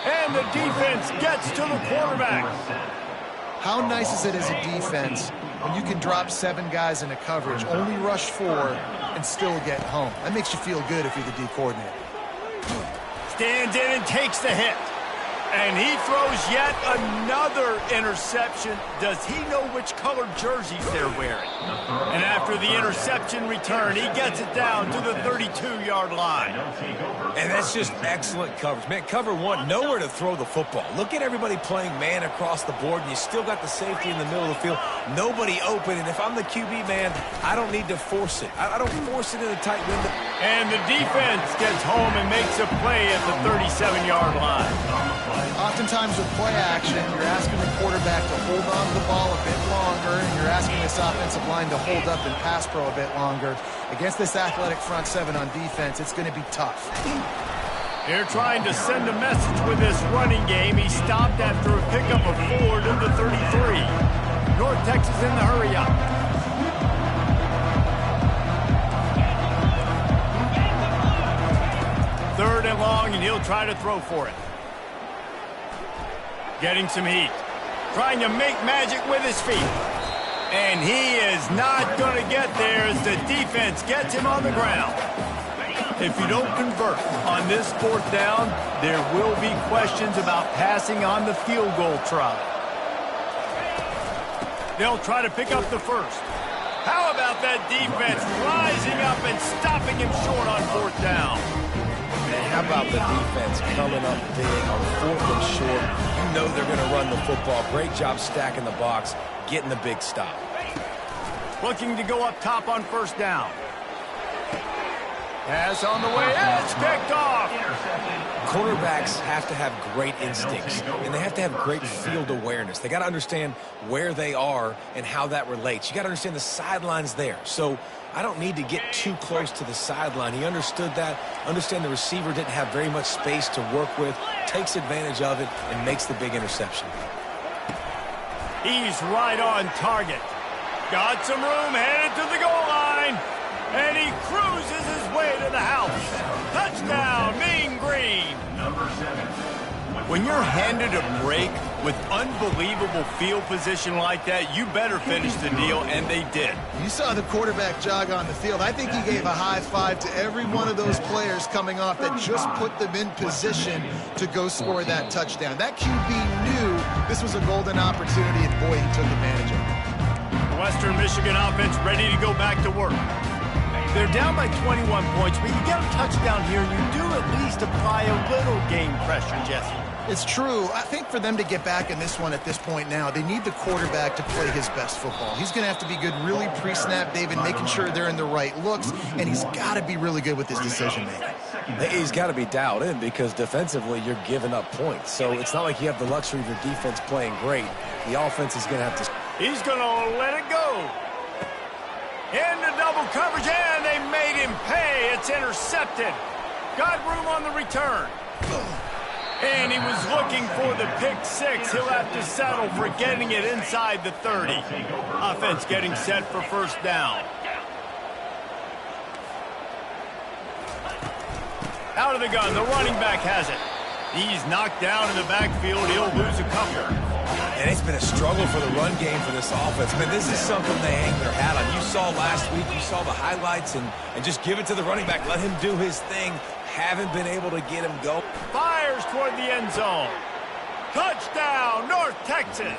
And the defense gets to the quarterback. How nice is it as a defense when you can drop 7 guys into coverage, only rush 4, and still get home? That makes you feel good if you're the D coordinator. Stands in and takes the hit. And he throws yet another interception. Does he know which colored jerseys they're wearing? And after the interception return, he gets it down to the 32-yard line. And that's just excellent coverage. Man, cover 1, nowhere to throw the football. Look at everybody playing man across the board, and you still got the safety in the middle of the field. Nobody open, and if I'm the QB, man, I don't need to force it. I don't force it in a tight window. And the defense gets home and makes a play at the 37-yard line. Oftentimes with play action, you're asking the quarterback to hold on to the ball a bit longer, and you're asking this offensive line to hold up and pass pro a bit longer. Against this athletic front 7 on defense, it's going to be tough. They're trying to send a message with this running game. He stopped after a pickup of 4 to the 33. North Texas in the hurry up. Third and long, and he'll try to throw for it. Getting some heat. Trying to make magic with his feet. And he is not going to get there as the defense gets him on the ground. If you don't convert on this 4th down, there will be questions about passing on the field goal try. They'll try to pick up the first. How about that defense rising up and stopping him short on 4th down? And how about the defense coming up big on 4th and short? You know they're going to run the football. Great job stacking the box, getting the big stop. Looking to go up top on 1st down. Pass on the way. It's picked off. Quarterbacks have to have great instincts, and they have to have great field awareness. They got to understand where they are and how that relates. You got to understand the sidelines there. So I don't need to get too close to the sideline. He understood that. Understand the receiver didn't have very much space to work with. Takes advantage of it and makes the big interception. He's right on target. Got some room, headed to the goal line. And he cruises his way to the house. Touchdown, Mean Green. When you're handed a break with unbelievable field position like that, you better finish the deal, and they did. You saw the quarterback jog on the field. I think he gave a high five to every one of those players coming off that just put them in position to go score that touchdown. That QB knew this was a golden opportunity, and boy, he took advantage of it. Western Michigan offense ready to go back to work. They're down by 21 points, but you get a touchdown here, and you do at least apply a little game pressure, Jesse. It's true. I think for them to get back in this one at this point now, they need the quarterback to play his best football. He's going to have to be good really pre-snap, David, making sure they're in the right looks, and he's got to be really good with his decision-making. He's got to be dialed in because defensively you're giving up points. So it's not like you have the luxury of your defense playing great. The offense is going to have to... He's going to let it go. Into double coverage, and they made him pay. It's intercepted. Got room on the return. And he was looking for the pick six. He'll have to settle for getting it inside the 30. Offense getting set for first down. Out of the gun, the running back has it. He's knocked down in the backfield. He'll lose a couple. And it's been a struggle for the run game for this offense. Man, this is something they hang their hat on. You saw last week, you saw the highlights, and just give it to the running back. Let him do his thing. Haven't been able to get him go. Fires toward the end zone. Touchdown, North Texas.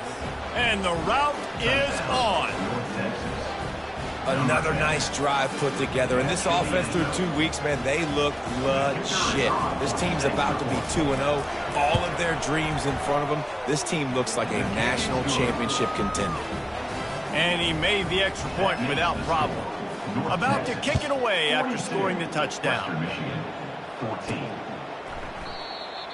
And the route is on. Another nice drive put together. And this offense through 2 weeks, man, they look legit. This team's about to be 2-0. All of their dreams in front of them. This team looks like a national championship contender. And he made the extra point without problem. About to kick it away after scoring the touchdown.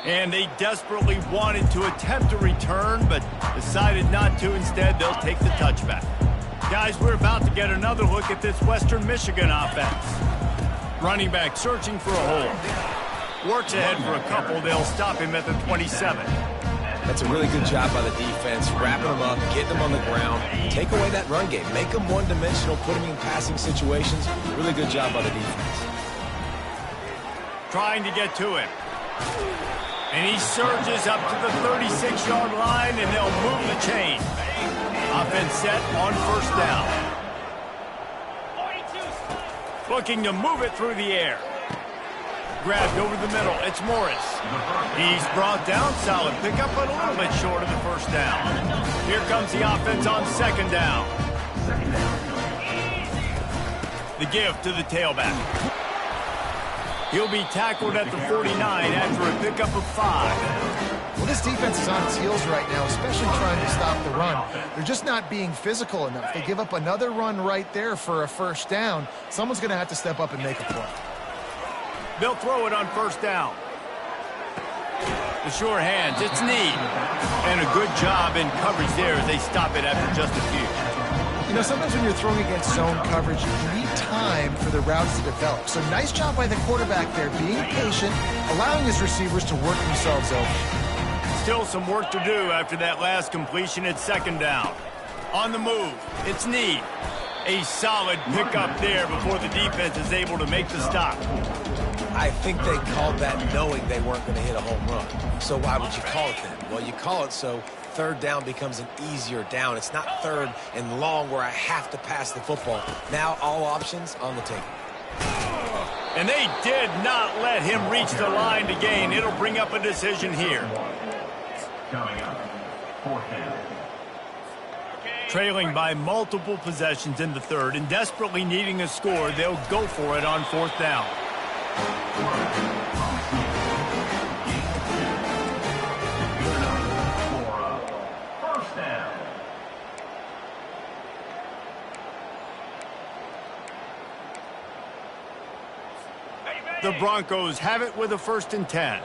And they desperately wanted to attempt a return, but decided not to. Instead, they'll take the touchback. Guys, we're about to get another look at this Western Michigan offense. Running back searching for a hole. Works ahead for a couple. They'll stop him at the 27. That's a really good job by the defense, wrapping them up, getting them on the ground. Take away that run game. Make them one-dimensional, put them in passing situations. Really good job by the defense. Trying to get to him. And he surges up to the 36-yard line, and they'll move the chain. Offense set on first down. Looking to move it through the air. Grabbed over the middle. It's Morris. He's brought down. Solid pickup, but a little bit short of the first down. Here comes the offense on second down. The give to the tailback. He'll be tackled at the 49 after a pickup of 5. Well, this defense is on its heels right now, especially trying to stop the run. They're just not being physical enough. They give up another run right there for a first down. Someone's going to have to step up and make a play. They'll throw it on first down. The sure hands, it's Need. And a good job in coverage there as they stop it after just a few. You know, sometimes when you're throwing against zone coverage, you need time for the routes to develop. So nice job by the quarterback there, being patient, allowing his receivers to work themselves over. Still some work to do after that last completion at second down. On the move, it's Need. A solid pickup there before the defense is able to make the stop. I think they called that knowing they weren't going to hit a home run. So why would you call it that? Well, you call it so third down becomes an easier down. It's not third and long where I have to pass the football. Now all options on the table. And they did not let him reach the line to gain. It'll bring up a decision here. Coming up, fourth down. Trailing by multiple possessions in the third and desperately needing a score, they'll go for it on fourth down. First down. The Broncos have it with a 1st and 10.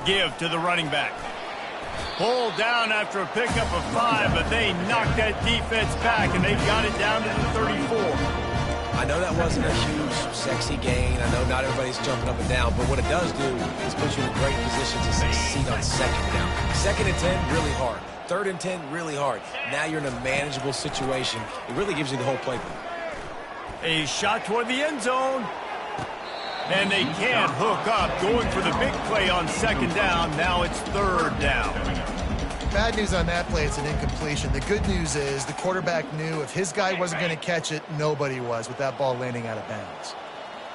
Give to the running back. Pulled down after a pickup of 5, but they knocked that defense back, and they got it down to the 34. I know that wasn't a huge, sexy gain. I know not everybody's jumping up and down, but what it does do is put you in a great position to succeed on second down. 2nd and 10, really hard. 3rd and 10, really hard. Now you're in a manageable situation. It really gives you the whole playbook. A shot toward the end zone. And they can't hook up, going for the big play on second down. Now it's 3rd down. Bad news on that play, it's an incompletion. The good news is the quarterback knew if his guy wasn't going to catch it, nobody was with that ball landing out of bounds.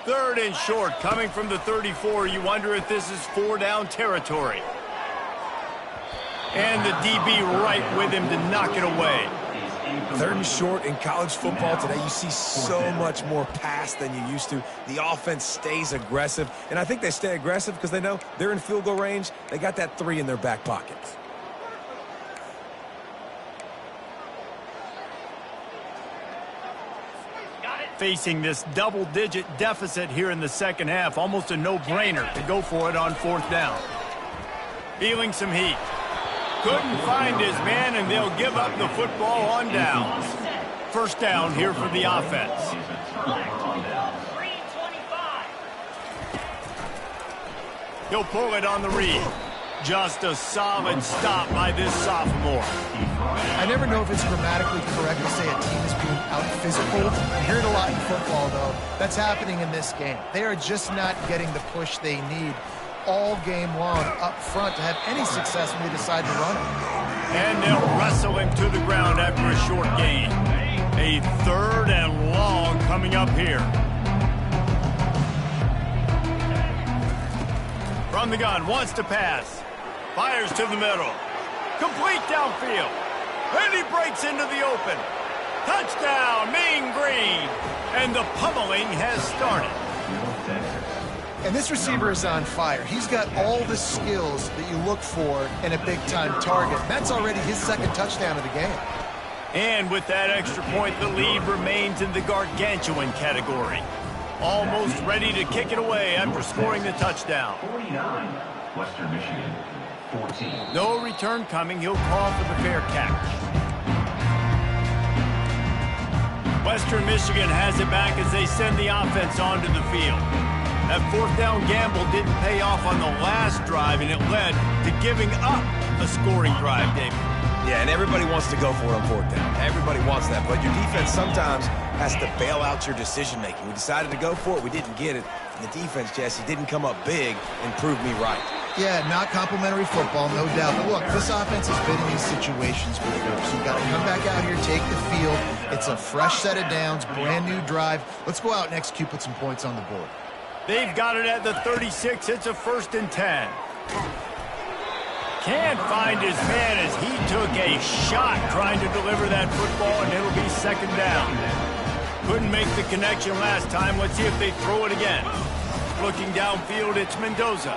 3rd and short, coming from the 34. You wonder if this is 4-down territory. And the DB right with him to knock it away. 3rd and short in college football today, you see so much more pass than you used to. The offense stays aggressive, and I think they stay aggressive because they know they're in field goal range. They got that 3 in their back pocket. Facing this double-digit deficit here in the second half, almost a no-brainer to go for it on 4th down. Feeling some heat. Couldn't find his man, and they'll give up the football on downs. First down here for the offense. He'll pull it on the read. Just a solid stop by this sophomore. I never know if it's grammatically correct to say a team is being out-physical. I hear it a lot in football, though. That's happening in this game. They are just not getting the push they need all game long up front to have any success when they decide to run it. And they'll wrestle him to the ground after a short gain. A 3rd and long coming up here. From the gun, wants to pass. Fires to the middle. Complete downfield. And he breaks into the open. Touchdown, Mean Green. And the pummeling has started. And this receiver is on fire. He's got all the skills that you look for in a big-time target. That's already his 2nd touchdown of the game. And with that extra point, the lead remains in the gargantuan category. Almost ready to kick it away after scoring the touchdown. 49, Western Michigan, 14. No return coming. He'll call for the fair catch. Western Michigan has it back as they send the offense onto the field. That 4th down gamble didn't pay off on the last drive, and it led to giving up a scoring drive, David. Yeah, and everybody wants to go for it on 4th down. Everybody wants that, but your defense sometimes has to bail out your decision-making. We decided to go for it. We didn't get it. And the defense, Jesse, didn't come up big and prove me right. Yeah, not complimentary football, no doubt. But look, this offense has been in these situations before. So you've got to come back out here, take the field. It's a fresh set of downs, brand new drive. Let's go out and execute, put some points on the board. They've got it at the 36. It's a 1st and 10. Can't find his man as he took a shot trying to deliver that football, and it'll be 2nd down. Couldn't make the connection last time. Let's see if they throw it again. Looking downfield, it's Mendoza.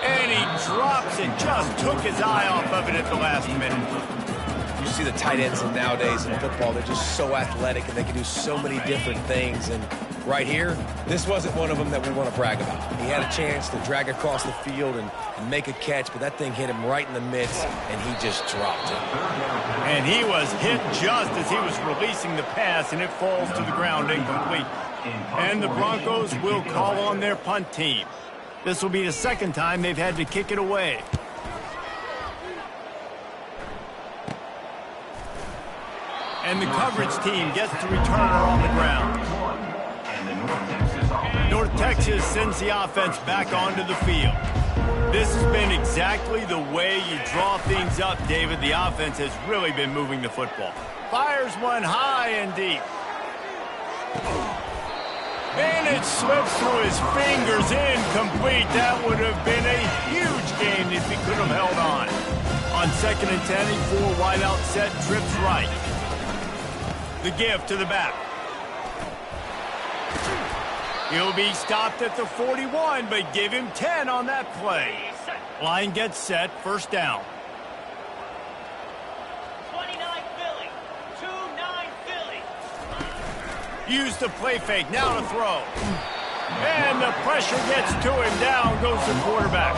And he drops it. Just took his eye off of it at the last minute. You see the tight ends nowadays in football, they're just so athletic and they can do so many different things. And right here, this wasn't one of them that we want to brag about. He had a chance to drag across the field and make a catch, but that thing hit him right in the midst, and he just dropped it. And he was hit just as he was releasing the pass, and it falls to the ground incomplete. And the Broncos will call on their punt team. This will be the 2nd time they've had to kick it away. And the coverage team gets the returner on the ground. North Texas sends the offense back onto the field. This has been exactly the way you draw things up, David. The offense has really been moving the football. Fires one high and deep. And it slips through his fingers, incomplete. That would have been a huge gain if he could have held on. On 2nd and 10, he 4 wide out set, trips right. The give to the back. He'll be stopped at the 41, but give him 10 on that play. Line gets set, 1st down. 29 Philly, 2-9 Philly. Use the play fake, now to throw. And the pressure gets to him, down goes the quarterback.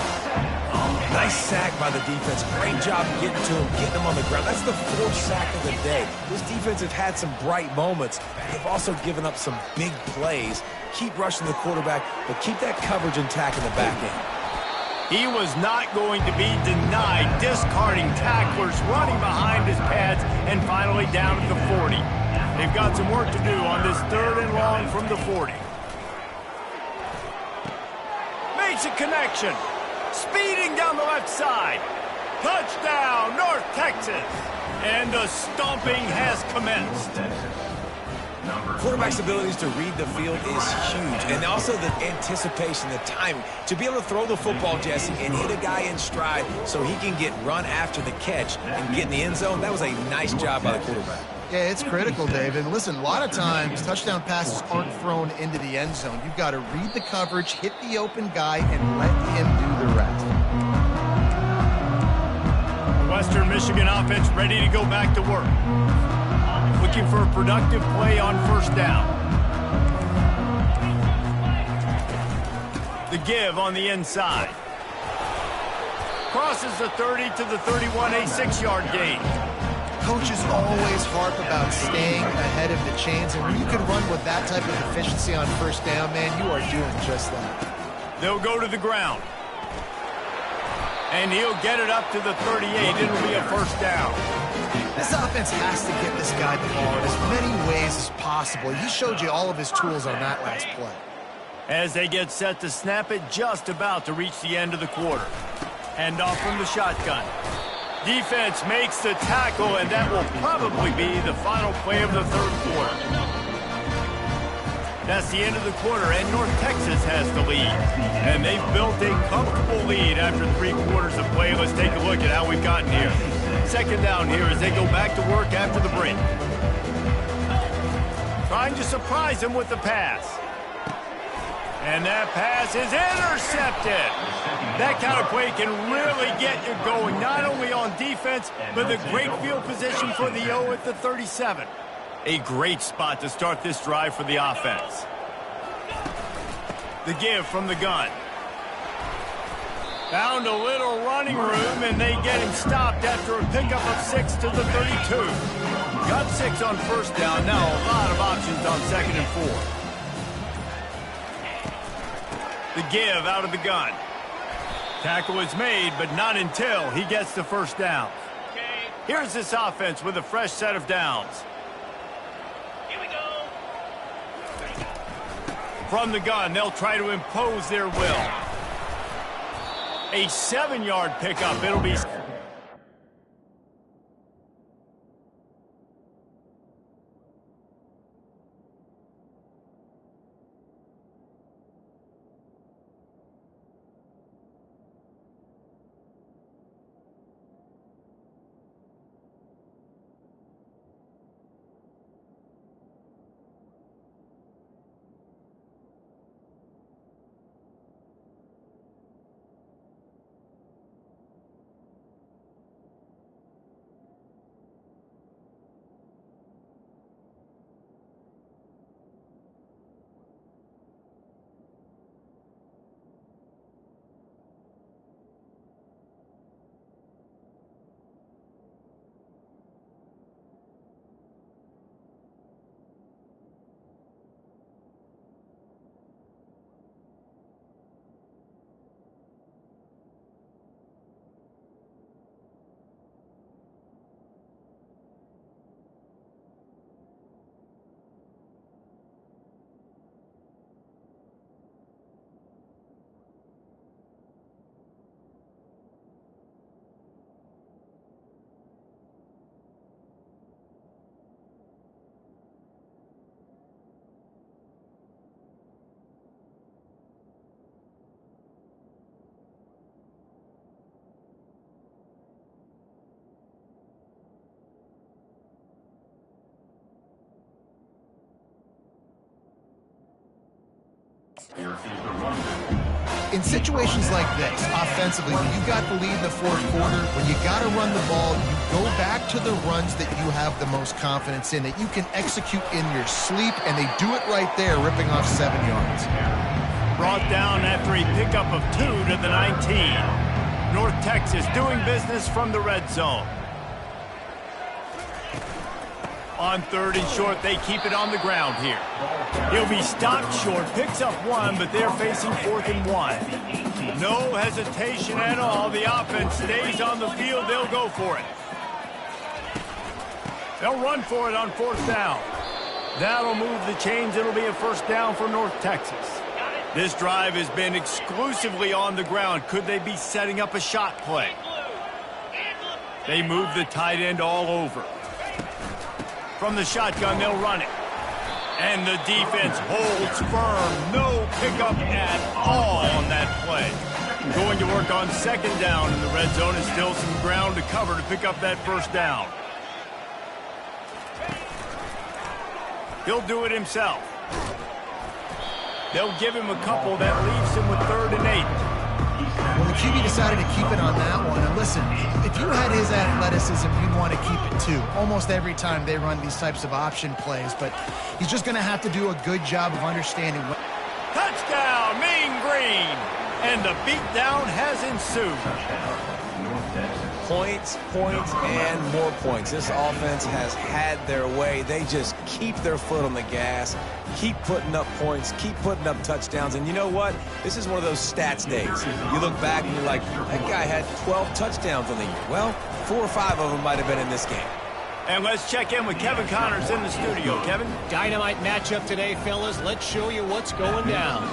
Nice sack by the defense. Great job getting to him, getting him on the ground. That's the 4th sack of the day. This defense have had some bright moments. They've also given up some big plays. Keep rushing the quarterback, but keep that coverage intact in the back end. He was not going to be denied, discarding tacklers, running behind his pads, and finally down at the 40. They've got some work to do on this 3rd and long from the 40. Makes a connection. Speeding down the left side. Touchdown, North Texas. And the stomping has commenced. Quarterback's abilities to read the field is huge. And also the anticipation, the timing. To be able to throw the football, Jesse, and hit a guy in stride so he can get run after the catch and get in the end zone, that was a nice job by the quarterback. Yeah, it's critical, David. Listen, a lot of times touchdown passes aren't thrown into the end zone. You've got to read the coverage, hit the open guy, and let him do the rest. Western Michigan offense ready to go back to work. Looking for a productive play on 1st down. The give on the inside. Crosses the 30 to the 31, a 6-yard gain. Coaches always harp about staying ahead of the chains, and when you can run with that type of efficiency on first down, man, you are doing just that. They'll go to the ground. And he'll get it up to the 38. It'll be a first down. This offense has to get this guy the ball in as many ways as possible. He showed you all of his tools on that last play. As they get set to snap it, just about to reach the end of the quarter. Hand off from the shotgun. Defense makes the tackle, and that will probably be the final play of the third quarter. That's the end of the quarter, and North Texas has the lead. And they've built a comfortable lead after 3 quarters of play. Let's take a look at how we've gotten here. Second down here as they go back to work after the break. Trying to surprise him with the pass. And that pass is intercepted. That kind of play can really get you going, not only on defense, but the great field position for the O at the 37. A great spot to start this drive for the offense. The give from the gun. Found a little running room, and they get him stopped after a pickup of 6 to the 32. Got 6 on first down. Now a lot of options on 2nd and 4. The give out of the gun. Tackle is made, but not until he gets the first down. Here's this offense with a fresh set of downs. Here we go. From the gun, they'll try to impose their will. A 7-yard pickup. It'll be... In situations like this, offensively, when you got the lead in the fourth quarter, when you got to run the ball, you go back to the runs that you have the most confidence in, that you can execute in your sleep, and they do it right there, ripping off 7 yards. Brought down after a pickup of 2 to the 19. North Texas doing business from the red zone. On 3rd and short, they keep it on the ground here. He'll be stopped short, picks up 1, but they're facing 4th and 1. No hesitation at all. The offense stays on the field. They'll go for it. They'll run for it on 4th down. That'll move the chains. It'll be a first down for North Texas. This drive has been exclusively on the ground. Could they be setting up a shot play? They move the tight end all over. From the shotgun, they'll run it. And the defense holds firm. No pickup at all on that play. Going to work on 2nd down in the red zone. Is still some ground to cover to pick up that first down. He'll do it himself. They'll give him a couple. That leaves him with 3rd and 8. Well, the QB decided to keep it on that one. And listen, if you had his athleticism, you'd want to keep it too. Almost every time they run these types of option plays. But he's just going to have to do a good job of understanding what... Touchdown, Mean Green! And the beatdown has ensued. Touchdown, North Texas. Points, points, and more points. This offense has had their way. They just keep their foot on the gas, keep putting up points, keep putting up touchdowns. And you know what? This is one of those stats days. You look back and you're like, that guy had 12 touchdowns on the year. Well, 4 or 5 of them might have been in this game. And let's check in with Kevin Connors in the studio. Kevin? Dynamite matchup today, fellas. Let's show you what's going down.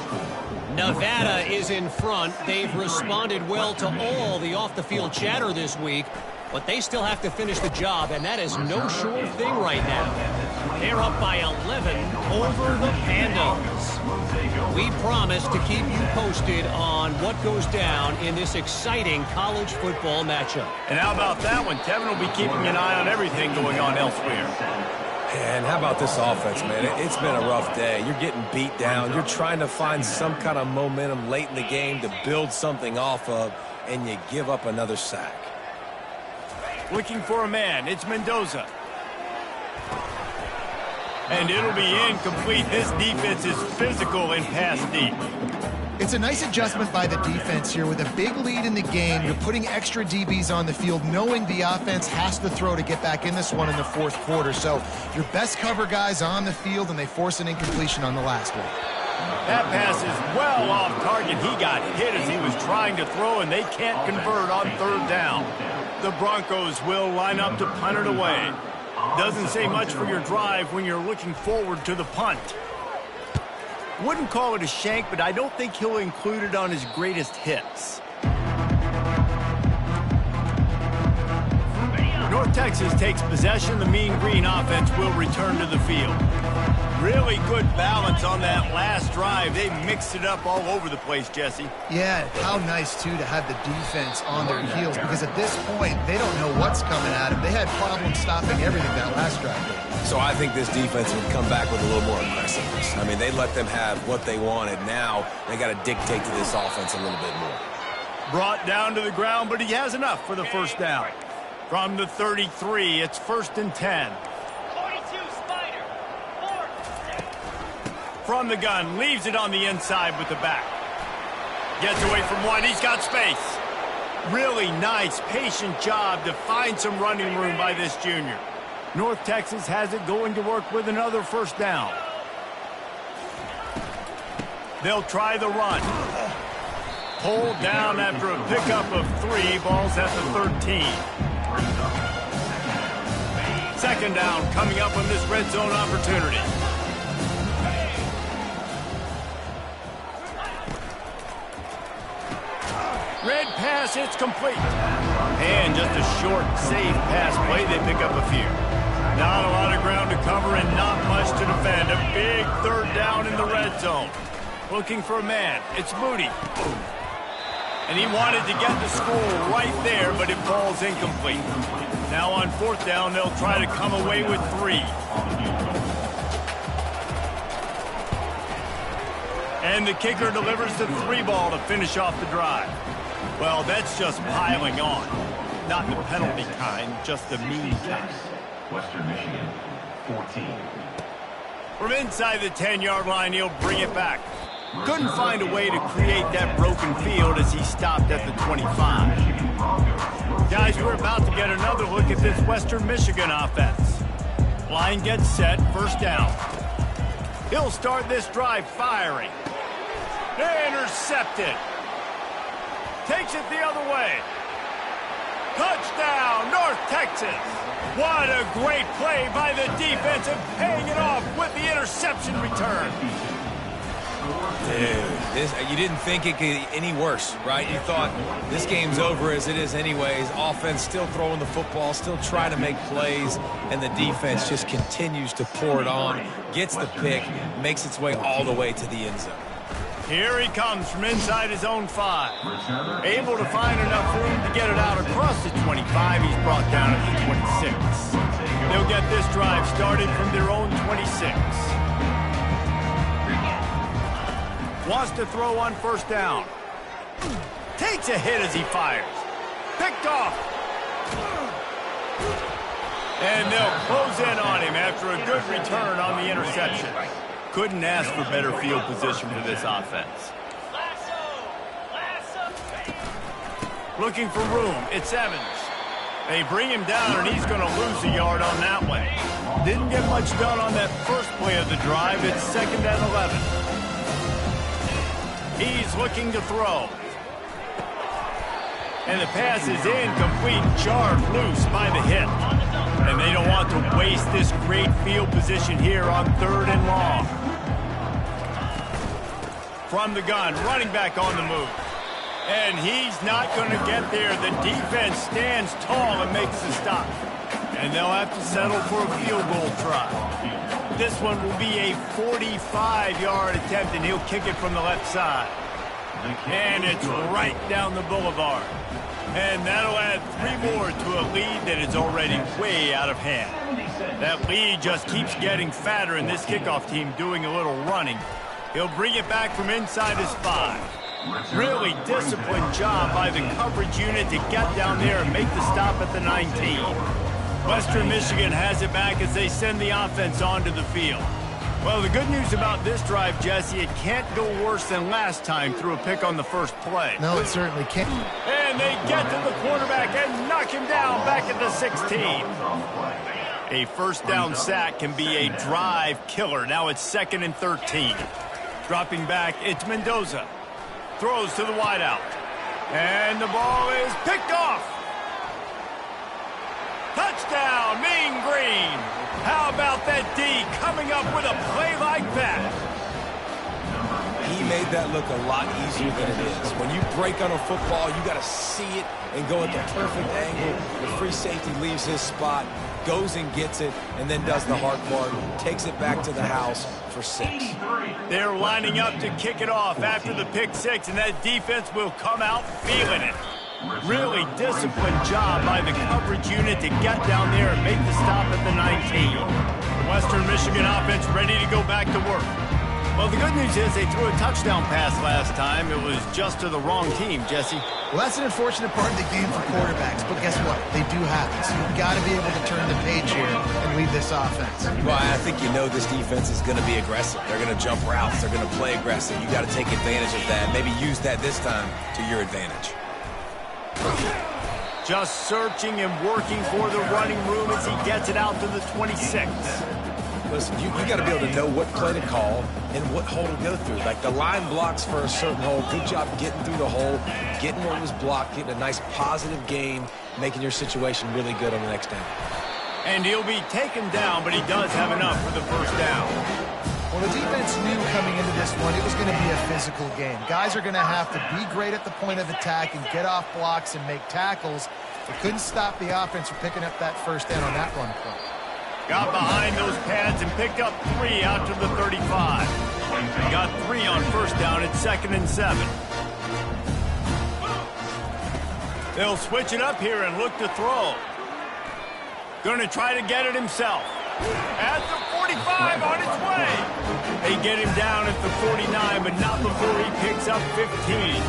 Nevada is in front. They've responded well to all the off-the-field chatter this week, but they still have to finish the job, and that is no sure thing right now. They're up by 11 over the Pandas. We promise to keep you posted on what goes down in this exciting college football matchup. And how about that one? Kevin will be keeping an eye on everything going on elsewhere. And how about this offense, man? It's been a rough day. You're getting beat down. You're trying to find some kind of momentum late in the game to build something off of, and you give up another sack. Looking for a man. It's Mendoza. And it'll be incomplete. This defense is physical and pass deep. It's a nice adjustment by the defense here. With a big lead in the game, you're putting extra DBs on the field, knowing the offense has to throw to get back in this one in the fourth quarter. So your best cover guys on the field, and they force an incompletion on the last one. That pass is well off target. He got hit as he was trying to throw, and they can't convert on third down. The Broncos will line up to punt it away. Doesn't say much for your drive when you're looking forward to the punt. Wouldn't call it a shank, but I don't think he'll include it on his greatest hits. North Texas takes possession. The Mean Green offense will return to the field. Really good balance on that last drive. They mixed it up all over the place, Jesse. Yeah, how nice, too, to have the defense on their heels, because at this point, they don't know what's coming at them. They had problems stopping everything that last drive. So I think this defense would come back with a little more aggressiveness. I mean, they let them have what they wanted. Now they got to dictate to this offense a little bit more. Brought down to the ground, but he has enough for the first down. From the 33, it's 1st and 10. 42, Spider. 4. From the gun, leaves it on the inside with the back. Gets away from one, he's got space. Really nice, patient job to find some running room by this junior. North Texas has it going to work with another first down. They'll try the run. Pulled down after a pickup of 3, balls at the 13. Second down coming up on this red zone opportunity. Red pass, it's complete. And just a short, safe pass play. They pick up a few. Not a lot of ground to cover and not much to defend. A big third down in the red zone. Looking for a man. It's Moody. And he wanted to get the score right there, but it falls incomplete. Now on fourth down, they'll try to come away with 3. And the kicker delivers the 3 ball to finish off the drive. Well, that's just piling on. Not the penalty kind, just the mean kind. Western Michigan, 14. From inside the 10-yard line, he'll bring it back. Couldn't find a way to create that broken field as he stopped at the 25. Guys, we're about to get another look at this Western Michigan offense. Line gets set, first down. He'll start this drive firing. Intercepted. Takes it the other way. Touchdown, North Texas. What a great play by the defense and paying it off with the interception return. Dude, you didn't think it could get any worse, right? You thought this game's over as it is anyways. Offense still throwing the football, still trying to make plays, and the defense just continues to pour it on, gets the pick, makes its way all the way to the end zone. Here he comes from inside his own 5. Able to find enough room to get it out across the 25. He's brought down at the 26. They'll get this drive started from their own 26. Wants to throw on first down. Takes a hit as he fires. Picked off. And they'll close in on him after a good return on the interception. Couldn't ask for better field position for this offense. Lasso. Looking for room. It's Evans. They bring him down, and he's going to lose a yard on that one. Didn't get much done on that first play of the drive. It's 2nd and 11. He's looking to throw. And the pass is incomplete, jarred loose by the hit. And they don't want to waste this great field position here on 3rd and long. From the gun, running back on the move. And he's not going to get there. The defense stands tall and makes the stop. And they'll have to settle for a field goal try. This one will be a 45-yard attempt, and he'll kick it from the left side. And it's right down the boulevard. And that'll add 3 more to a lead that is already way out of hand. That lead just keeps getting fatter, and this kickoff team doing a little running. He'll bring it back from inside his 5. Really disciplined job by the coverage unit to get down there and make the stop at the 19. Western Michigan has it back as they send the offense onto the field. Well, the good news about this drive, Jesse, it can't go worse than last time through a pick on the first play. No, it certainly can't. And they get to the quarterback and knock him down back at the 16. A first down sack can be a drive killer. Now it's 2nd and 13. Dropping back, it's Mendoza. Throws to the wideout. And the ball is picked off. Touchdown, Mean Green. How about that D coming up with a play like that? He made that look a lot easier than it is. When you break on a football, you got to see it and go at the perfect angle. The free safety leaves his spot, goes and gets it, and then does the hard part, takes it back to the house for 6. They're lining up to kick it off after the pick 6, and that defense will come out feeling it. Really disciplined job by the coverage unit to get down there and make the stop at the 19. The Western Michigan offense ready to go back to work. Well, the good news is they threw a touchdown pass last time. It was just to the wrong team, Jesse. Well, that's an unfortunate part of the game for quarterbacks, but guess what? They do have it. So you've got to be able to turn the page here and lead this offense. Well, I think you know this defense is going to be aggressive. They're going to jump routes. They're going to play aggressive. You got to take advantage of that. Maybe use that this time to your advantage. Just searching and working for the running room as he gets it out to the 26. Listen, you got to be able to know what play to call and what hole to go through. Like the line blocks for a certain hole. Good job getting through the hole, getting what was blocked, getting a nice positive gain, making your situation really good on the next down. And he'll be taken down, but he does have enough for the first down. Well, the defense knew coming into this one it was going to be a physical game. Guys are going to have to be great at the point of attack and get off blocks and make tackles. They couldn't stop the offense from picking up that first down on that run play. Got behind those pads and picked up 3 out to the 35. Got 3 on first down at 2nd and 7. They'll switch it up here and look to throw. Going to try to get it himself. At the 45 on its way. They get him down at the 49, but not before he picks up 15.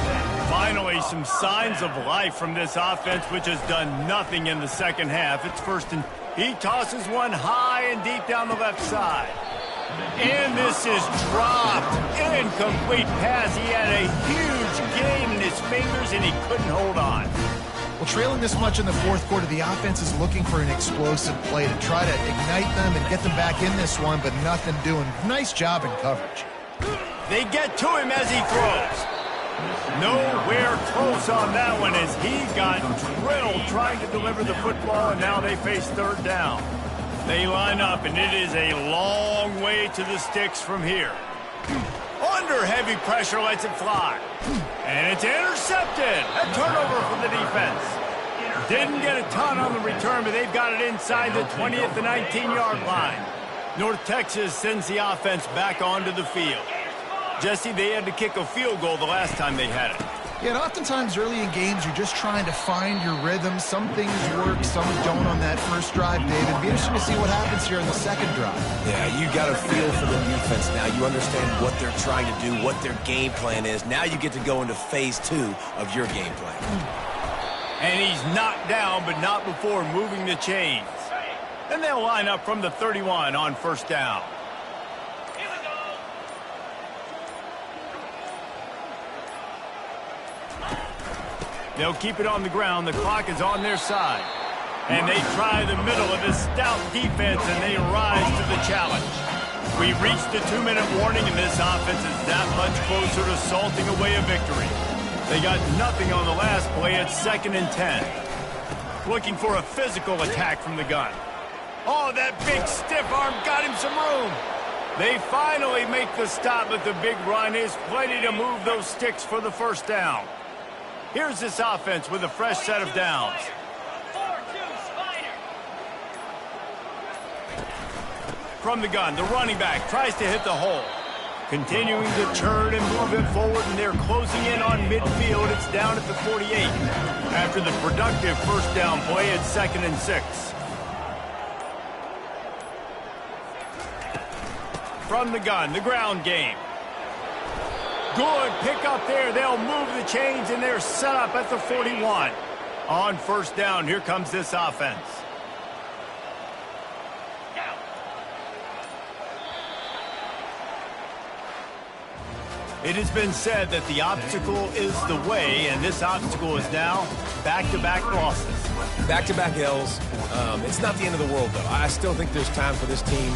Finally, some signs of life from this offense, which has done nothing in the second half. It's 1st and he tosses one high and deep down the left side. And this is dropped. Incomplete pass. He had a huge gain in his fingers, and he couldn't hold on. Well, trailing this much in the fourth quarter, the offense is looking for an explosive play to try to ignite them and get them back in this one, but nothing doing. Nice job in coverage. They get to him as he throws. Nowhere close on that one as he got drilled trying to deliver the football, and now they face 3rd down. They line up, and it is a long way to the sticks from here. Under heavy pressure, lets it fly. And it's intercepted. A turnover for the defense. Didn't get a ton on the return, but they've got it inside the 20 at the 19-yard line. North Texas sends the offense back onto the field. Jesse, they had to kick a field goal the last time they had it. Yeah, and oftentimes early in games, you're just trying to find your rhythm. Some things work, some don't on that first drive, David. It'd be interesting to see what happens here in the second drive. Yeah, you got a feel for the defense now. You understand what they're trying to do, what their game plan is. Now you get to go into phase 2 of your game plan. And he's knocked down, but not before moving the chains. Then they'll line up from the 31 on first down. They'll keep it on the ground. The clock is on their side. And they try the middle of this stout defense, and they rise to the challenge. We reached the 2-minute warning, and this offense is that much closer to salting away a victory. They got nothing on the last play at 2nd and 10. Looking for a physical attack from the gun. Oh, that big stiff arm got him some room. They finally make the stop, but the big run is plenty to move those sticks for the first down. Here's this offense with a fresh set of downs. 4-2 Spider. From the gun, the running back tries to hit the hole. Continuing to turn and move it forward, and they're closing in on midfield. It's down at the 48. After the productive first down play at 2nd and 6. From the gun, the ground game. Good pick up there. They'll move the chains, and they're set up at the 41. On first down, here comes this offense. It has been said that the obstacle is the way, and this obstacle is now back-to-back losses. Back-to-back L's. It's not the end of the world, though. I still think there's time for this team